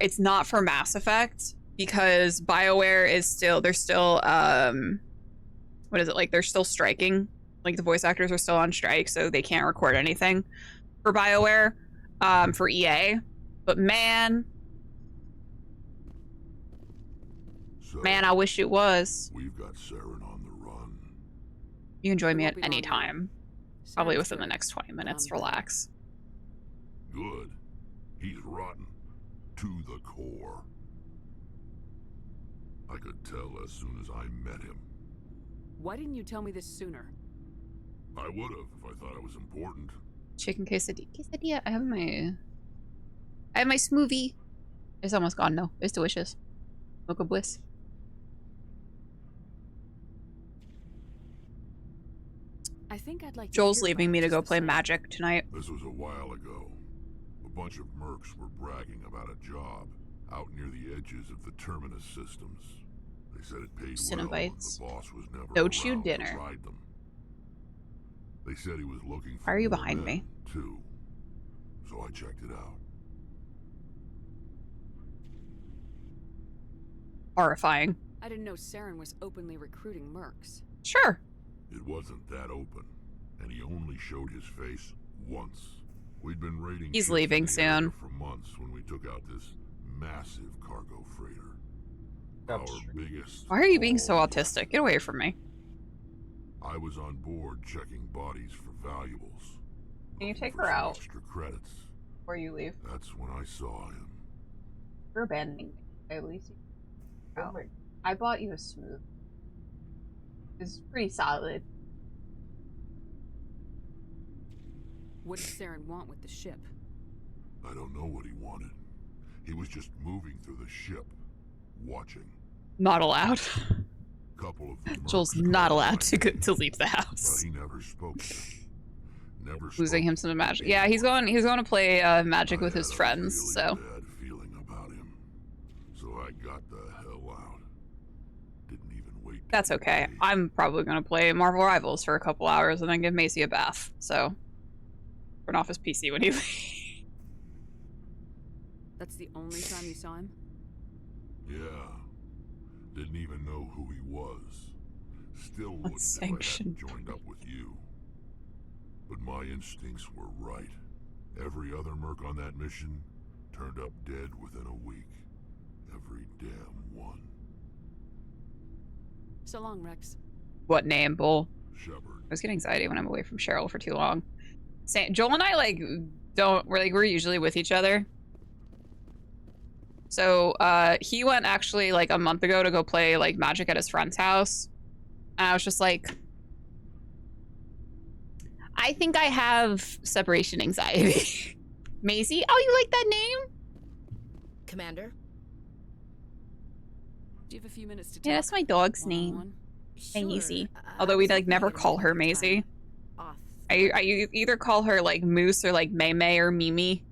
Mass Effect because BioWare is still, they're still, what is it, like, they're still striking. Like, the voice actors are still on strike, so they can't record anything for BioWare, for EA. But man, I wish it was.
We've got Saren on the run.
You can join me at any time. Probably within the next 20 minutes. Relax.
Good. He's rotten. To the core. I could tell as soon as I met him.
Why didn't you tell me this sooner?
I would have if I thought it was important.
Chicken quesadilla. I have my smoothie. It's almost gone. No, it's delicious. Mocha bliss.
I think I'd like to
Joel's
hear
leaving
about
me
it
to
just
go
the
play
same.
Magic tonight.
This was a while ago. A bunch of mercs were bragging about a job out near the edges of the Terminus systems. They said it paid well, and
Cinnabites.
the boss was never
No chew
around to
dinner.
ride them. They said he was looking for
Why are you
more
behind
men,
me?
too. So I checked it out.
Horrifying.
I didn't know Saren was openly recruiting mercs.
Sure.
It wasn't that open, and he only showed his face once. We'd been raiding
He's
ships in
leaving
the area
soon.
for months when we took out this massive cargo freighter. Our biggest.
Why are you being so autistic? Get away from me.
I was on board checking bodies for valuables.
Can you
looking
take
for
her
some
out
extra credits.
before you leave?
That's when I saw him.
You're abandoning me. At least you... Oh. I bought you a smooth. It's pretty solid.
What did Saren want with the ship?
I don't know what he wanted. He was just moving through the ship, watching.
Not allowed.
Couple of the
Joel's
mercs
not
called
allowed
my
to
name,
to leave the
but
house.
he never spoke to them. Never
losing him some magic. Yeah, he's going to play magic with his friends, so.
Bad feeling about him. So I got the hell out. Didn't even wait.
That's okay. I'm probably going to play Marvel Rivals for a couple hours and then give Macy a bath, so. Turn off his PC when he leaves.
That's the only time you saw him?
Yeah. Didn't even know who he was. Still wouldn't if I hadn't joined up with you. But my instincts were right. Every other merc on that mission turned up dead within a week. Every damn one.
So long, Rex.
What name, Bull?
Shepard.
I was getting anxiety when I'm away from Cheryl for too long. Joel and I, like, we're usually with each other. So, he went actually, like, a month ago to go play, like, magic at his friend's house. And I was just like, I think I have separation anxiety. Maisie? Oh, you like that name?
Commander?
Do you have a few minutes to talk?
Yeah, that's my dog's name. Maisie. Although we, like, never call her Maisie. I either call her, like, Moose or, like, May or Mimi.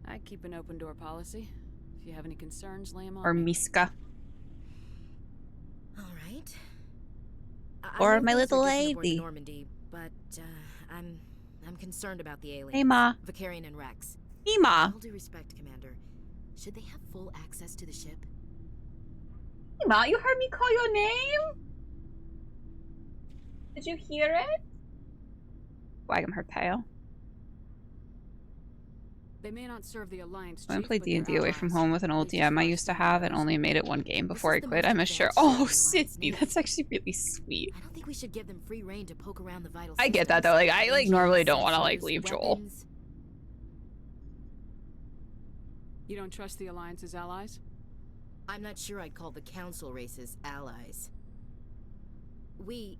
I keep an open door policy. If you have any concerns, lay them on
Or
me.
Miska.
All right.
Or my little lady.
Normandy, but I'm concerned about the aliens.
Hey, Ma.
Vicarian and Rex.
Hey, Ma.
With all due respect, Commander, should they have full access to the ship?
Hey, Ma, you heard me call your name? Did you hear it? Wag him her tail.
They may not serve the Alliance.
I played D&D away from home with an old DM I used to have and only made it one game before I quit. I miss Cheryl. Oh, Sydney, that's actually really sweet.
I don't think we should give them free rein to poke around the vital
I get that though. Like, I like normally don't want to like leave Joel.
You don't trust the Alliance's allies?
I'm not sure I'd call the Council races allies. We,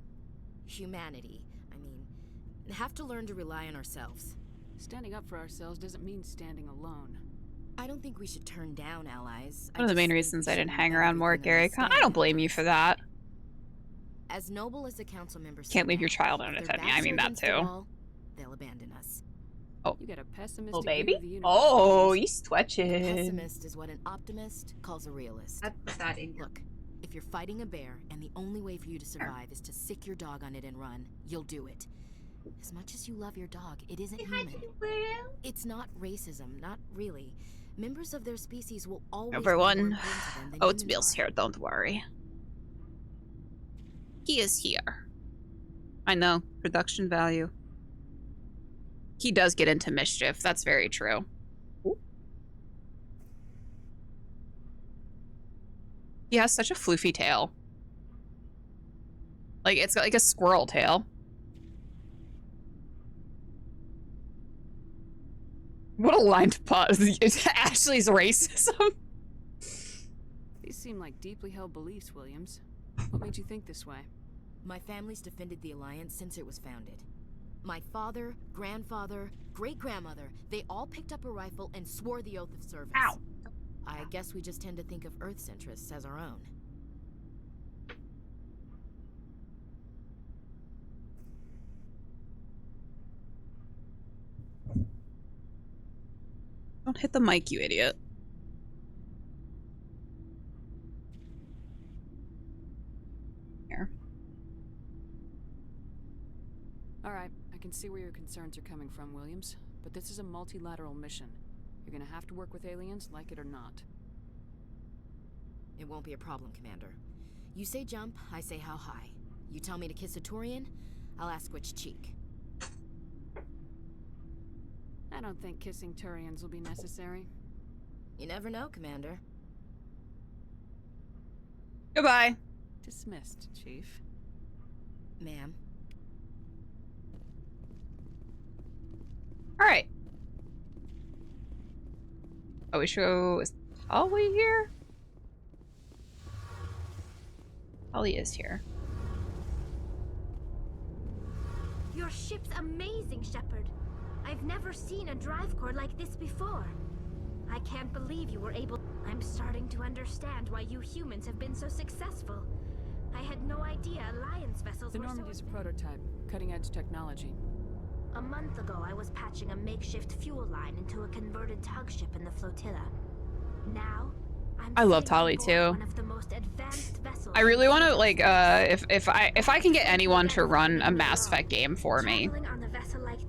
humanity, I mean, have to learn to rely on ourselves.
Standing up for ourselves doesn't mean standing alone.
I don't think we should turn down allies.
One of the main reasons I didn't hang around more at Gary. I don't blame you for that.
As noble as the council members
can't leave your child unattended. I mean that too.
They'll abandon us.
Oh,
you got a pessimistic
little baby.
view of the universe.
Oh, he's twitching.
A pessimist is what an optimist calls a realist. Look, if you're fighting a bear and the only way for you to survive is to sick your dog on it and run, you'll do it. As much as you love your dog, it isn't human. It's not racism, not really. Members of their species will always
Everyone, Oatmeal's here, don't worry. He is here. I know, production value. He does get into mischief, that's very true. Ooh. He has such a floofy tail. Like, it's got like a squirrel tail. What a line to pause. It's Ashley's racism.
These seem like deeply held beliefs, Williams. What made you think this way?
My family's defended the Alliance since it was founded. My father, grandfather, great-grandmother, they all picked up a rifle and swore the oath of service.
Ow.
I guess we just tend to think of Earth's interests as our own.
Don't hit the mic, you idiot. Here.
All right, I can see where your concerns are coming from, Williams. But this is a multilateral mission. You're gonna have to work with aliens, like it or not.
It won't be a problem, Commander. You say jump, I say how high. You tell me to kiss a Turian, I'll ask which cheek.
I don't think kissing Turians will be necessary.
You never know, Commander.
Goodbye.
Dismissed, Chief.
Ma'am.
Alright. Oh, we show... Is Holly here? Holly is here.
Your ship's amazing, Shepard. I've never seen a drive core like this before. I can't believe you were able... I'm starting to understand why you humans have been so successful. I had no idea Alliance vessels
The
were
Normandy's
so...
a prototype, cutting-edge technology.
A month ago, I was patching a makeshift fuel line into a converted tug ship in the flotilla. Now,
I love Tali too.
one of the most advanced vessels.
I really want to like if I can get anyone to run a Mass Effect game for me,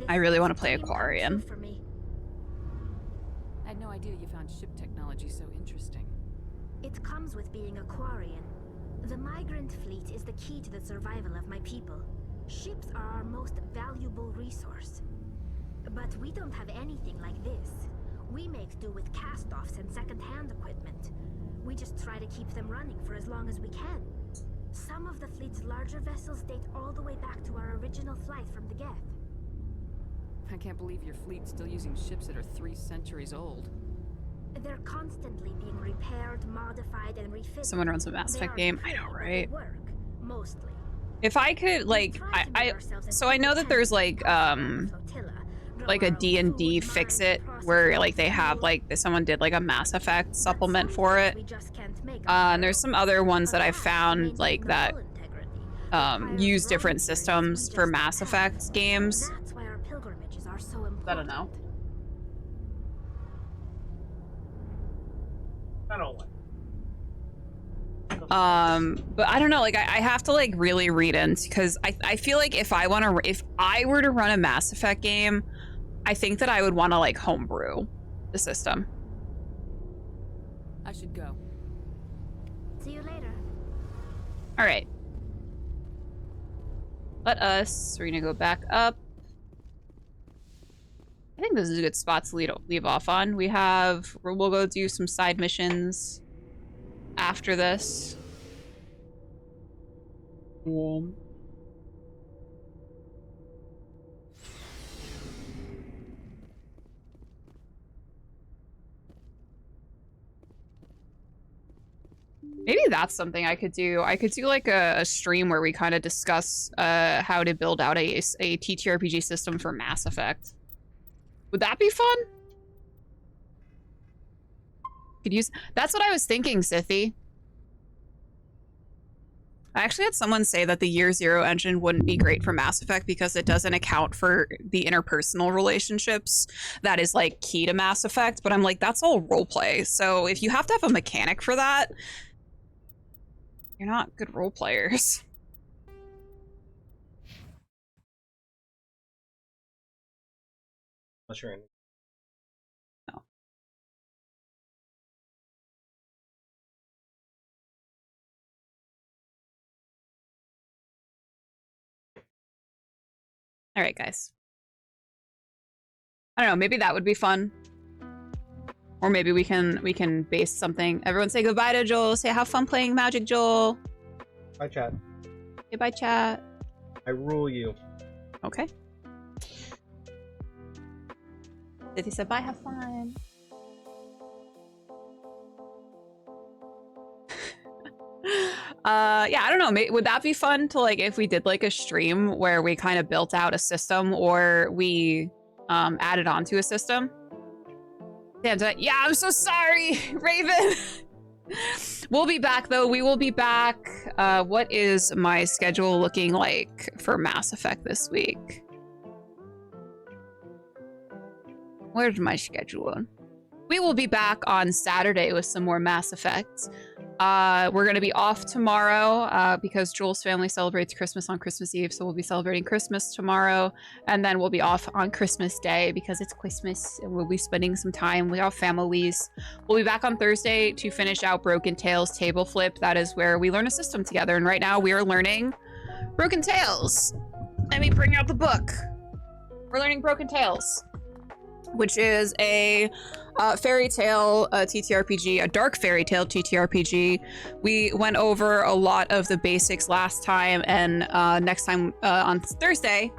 I really want to play Aquarian.
I had no idea you found ship technology so interesting.
It comes with being Aquarian. The migrant fleet is the key to the survival of my people. Ships are our most valuable resource. But we don't have anything like this. We make do with cast-offs and second-hand equipment. We just try to keep them running for as long as we can. Some of the fleet's larger vessels date all the way back to our original flight from the Geth.
I can't believe your fleet's still using ships that are 3 centuries old.
They're constantly being repaired, modified, and refitted.
Someone runs a Mass Effect game. I know, right?
They work, mostly.
If I could, like, so I know that there's like a D&D fix-it where like they have like someone did like a Mass Effect supplement for it. And there's some other ones that I found like that use different systems for Mass Effect games.
That's why our pilgrimages are so important.
I don't know.
I don't like.
But I don't know, like I have to like really read into, because I feel like if I were to run a Mass Effect game, I think that I would want to like homebrew the system.
I should go.
See you later.
All right. We're gonna go back up. I think this is a good spot to leave off on. We'll go do some side missions after this. Cool. Maybe that's something I could do. I could do like a stream where we kind of discuss how to build out a TTRPG system for Mass Effect. Would that be fun? That's what I was thinking, Sithy. I actually had someone say that the Year Zero engine wouldn't be great for Mass Effect because it doesn't account for the interpersonal relationships that is like key to Mass Effect, but I'm like, that's all roleplay. So if you have to have a mechanic for that, you're not good role players.
Unless you're in.
No. All right, guys. I don't know, maybe that would be fun. Or maybe we can base something. Everyone say goodbye to Joel. Say have fun playing Magic, Joel.
Bye, chat.
Okay, bye, chat.
I rule you.
Okay. Sithy said bye, have fun. Yeah, I don't know. Would that be fun to like if we did like a stream where we kind of built out a system or we added on to a system? Yeah, I'm so sorry, Raven. We'll be back though. We will be back. What is my schedule looking like for Mass Effect this week? Where's my schedule? We will be back on Saturday with some more Mass Effect. We're going to be off tomorrow because Joel's family celebrates Christmas on Christmas Eve, so we'll be celebrating Christmas tomorrow, and then we'll be off on Christmas Day because it's Christmas, and we'll be spending some time with our families. We'll be back on Thursday to finish out Broken Tales Table Flip. That is where we learn a system together, and right now we are learning Broken Tales. Let me bring out the book. We're learning Broken Tales, which is a fairy tale TTRPG, a dark fairy tale TTRPG. We went over a lot of the basics last time, and next time on Thursday,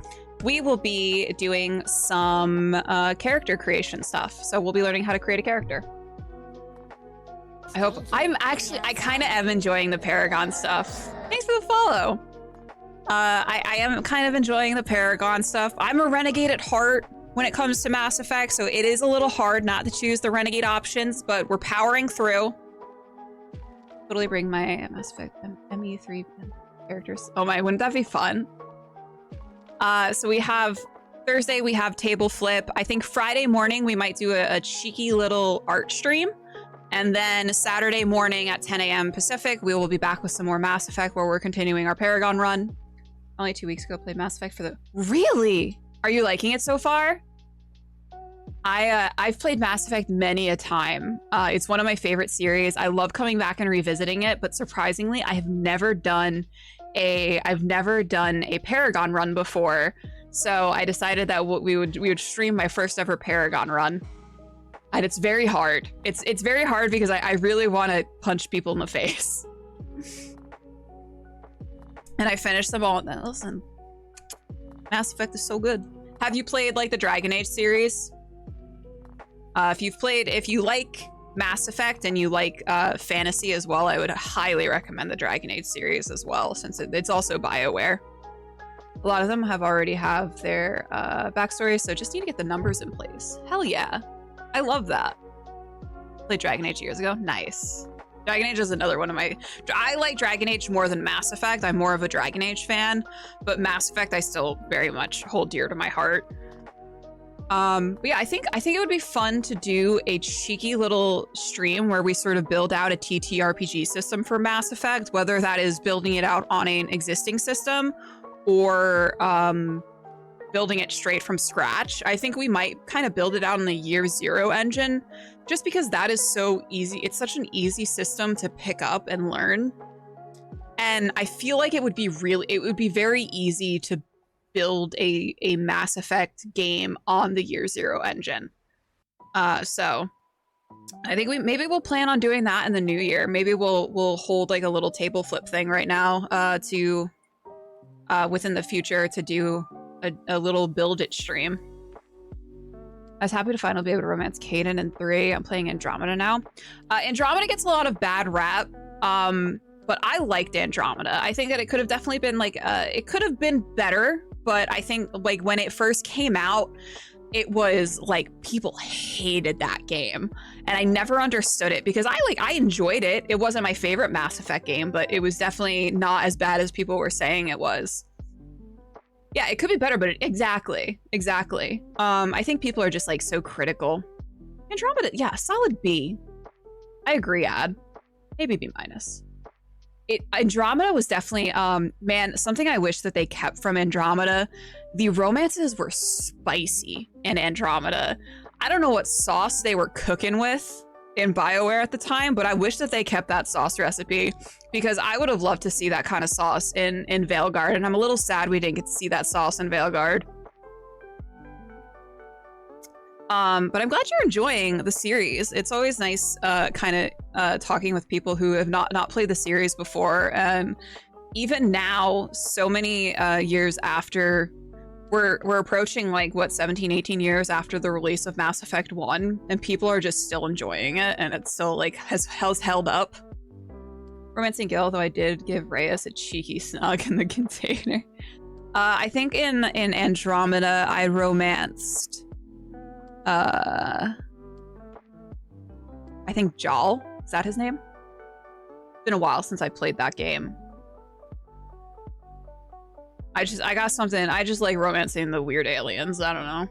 we will be doing some character creation stuff. So we'll be learning how to create a character. I kind of am enjoying the Paragon stuff. Thanks for the follow. I am kind of enjoying the Paragon stuff. I'm a renegade at heart when it comes to Mass Effect, so it is a little hard not to choose the renegade options, but we're powering through. Totally bring my Mass Effect ME3 characters. Oh my, wouldn't that be fun? So we have Thursday we have table flip. I think Friday morning we might do a cheeky little art stream. And then Saturday morning at 10 a.m. Pacific, we will be back with some more Mass Effect where we're continuing our Paragon run. Only 2 weeks ago played Mass Effect for the... Really? Are you liking it so far? I've played Mass Effect many a time. It's one of my favorite series. I love coming back and revisiting it, but surprisingly, I've never done a Paragon run before. So I decided that we would stream my first ever Paragon run. And it's very hard. It's very hard because I really want to punch people in the face. And I finished them all. Listen, Mass Effect is so good. Have you played like the Dragon Age series? If you like Mass Effect and you like fantasy as well, I would highly recommend the Dragon Age series as well, since it's also BioWare. A lot of them already have their backstories, so just need to get the numbers in place. Hell yeah. I love that. Played Dragon Age years ago. Nice. Dragon Age is another one of my... I like Dragon Age more than Mass Effect. I'm more of a Dragon Age fan, but Mass Effect I still very much hold dear to my heart. But yeah, I think it would be fun to do a cheeky little stream where we sort of build out a TTRPG system for Mass Effect, whether that is building it out on an existing system or building it straight from scratch. I think we might kind of build it out in the Year Zero engine, just because that is so easy. It's such an easy system to pick up and learn. And I feel like it would be very easy to build a Mass Effect game on the Year Zero engine. So I think maybe we'll plan on doing that in the new year. Maybe we'll hold like a little table flip thing right now to within the future to do a little build it stream. I was happy to finally be able to romance Kaden in 3. I'm playing Andromeda now. Andromeda gets a lot of bad rap, but I liked Andromeda. I think that it could have definitely been like, it could have been better, but I think like when it first came out, it was like people hated that game. And I never understood it because I enjoyed it. It wasn't my favorite Mass Effect game, but it was definitely not as bad as people were saying it was. Yeah, it could be better, but exactly. I think people are just like so critical. Andromeda, yeah, solid B. I agree, Ad. Maybe B minus. Andromeda was definitely, man, something I wish that they kept from Andromeda. The romances were spicy in Andromeda. I don't know what sauce they were cooking with in BioWare at the time, but I wish that they kept that sauce recipe because I would have loved to see that kind of sauce in Veilguard, and I'm a little sad we didn't get to see that sauce in Veilguard. But I'm glad you're enjoying the series. It's always nice kind of talking with people who have not played the series before. And even now, so many years after, we're approaching like, what, 17, 18 years after the release of Mass Effect 1, and people are just still enjoying it, and it's still like has held up. Romancing Gil, though I did give Reyes a cheeky snug in the container. I think in Andromeda, I romanced... I think Jal, is that his name? It's been a while since I played that game. I got something, I just like romancing the weird aliens, I don't know.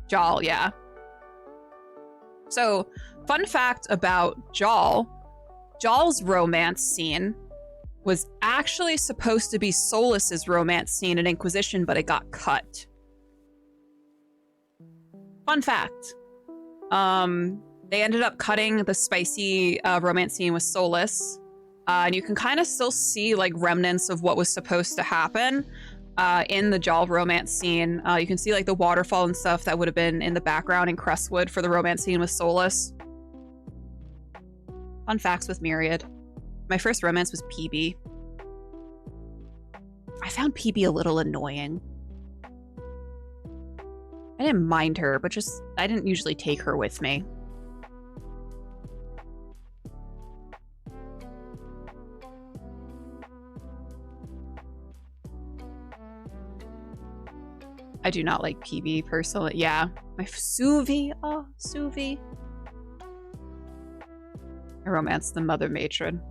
Jal, yeah. So, fun fact about Jal's romance scene was actually supposed to be Solas's romance scene in Inquisition, but it got cut. Fun fact. They ended up cutting the spicy romance scene with Solas. And you can kind of still see like remnants of what was supposed to happen in the Jal romance scene. You can see like the waterfall and stuff that would have been in the background in Crestwood for the romance scene with Solas. Fun facts with Myriad. My first romance was PB. I found PB a little annoying. I didn't mind her, but just, I didn't usually take her with me. I do not like PB personally. Yeah. My Suvi. Oh, Suvi. I romanced the Mother Matron.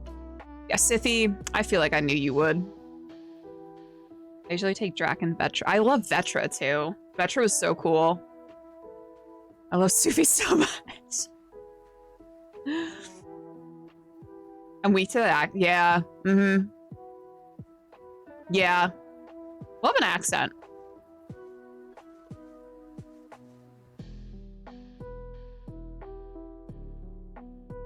Yeah, Sithy, I feel like I knew you would. I usually take Drac and Vetra. I love Vetra too. Vetra was so cool. I love Sufi so much. I'm weak to that. Yeah. Mm-hmm. Yeah. Love an accent.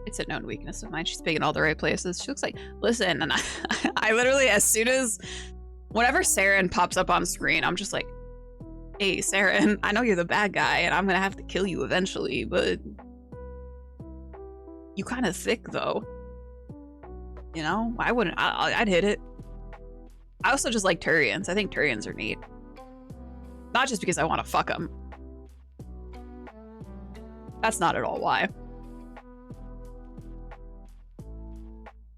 It's a known weakness of mine. She's big in all the right places. She looks like, listen, and I literally, as soon as, whenever Saren pops up on screen, I'm just like, hey, Saren, I know you're the bad guy, and I'm gonna have to kill you eventually, but you kind of thick, though. You know, I wouldn't, I'd hit it. I also just like Turians. I think Turians are neat. Not just because I want to fuck them. That's not at all why.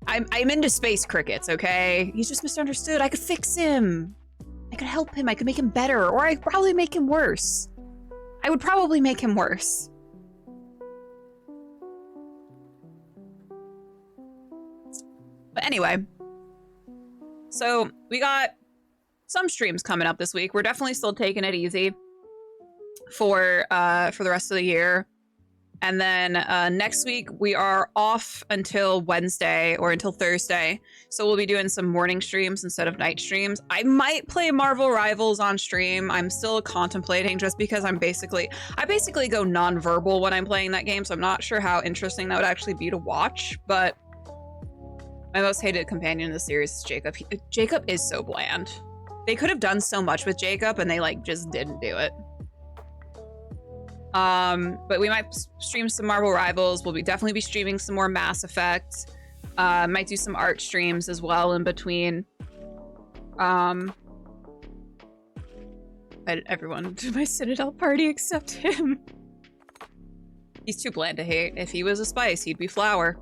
I'm into space crickets, okay? He's just misunderstood. I could fix him. I could help him. I could make him better. Or I'd probably make him worse. I would probably make him worse. But anyway. So, we got some streams coming up this week. We're definitely still taking it easy for the rest of the year. And then next week, we are off until Wednesday or until Thursday. So we'll be doing some morning streams instead of night streams. I might play Marvel Rivals on stream. I'm still contemplating just because I basically go non-verbal when I'm playing that game. So I'm not sure how interesting that would actually be to watch. But my most hated companion in the series is Jacob. Jacob is so bland. They could have done so much with Jacob and they like just didn't do it. But we might stream some Marvel Rivals. We'll definitely be streaming some more Mass Effect. Might do some art streams as well in between. Everyone to my Citadel party except him. He's too bland to hate. If he was a spice, he'd be flour.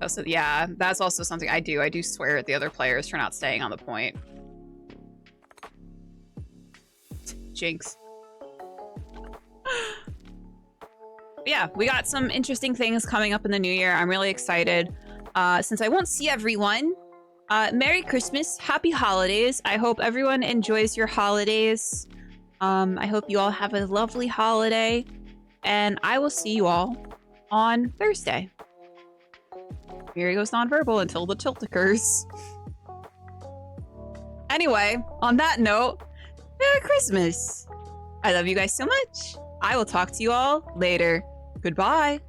Also, yeah, that's also something I do. I do swear at the other players for not staying on the point. Jinx. Yeah, we got some interesting things coming up in the new year. I'm really excited. Since I won't see everyone, Merry Christmas, Happy Holidays. I hope everyone enjoys your holidays. I hope you all have a lovely holiday, and I will see you all on Thursday. Here goes nonverbal until the tilt occurs. Anyway, on that note, Merry Christmas. I love you guys so much. I will talk to you all later. Goodbye.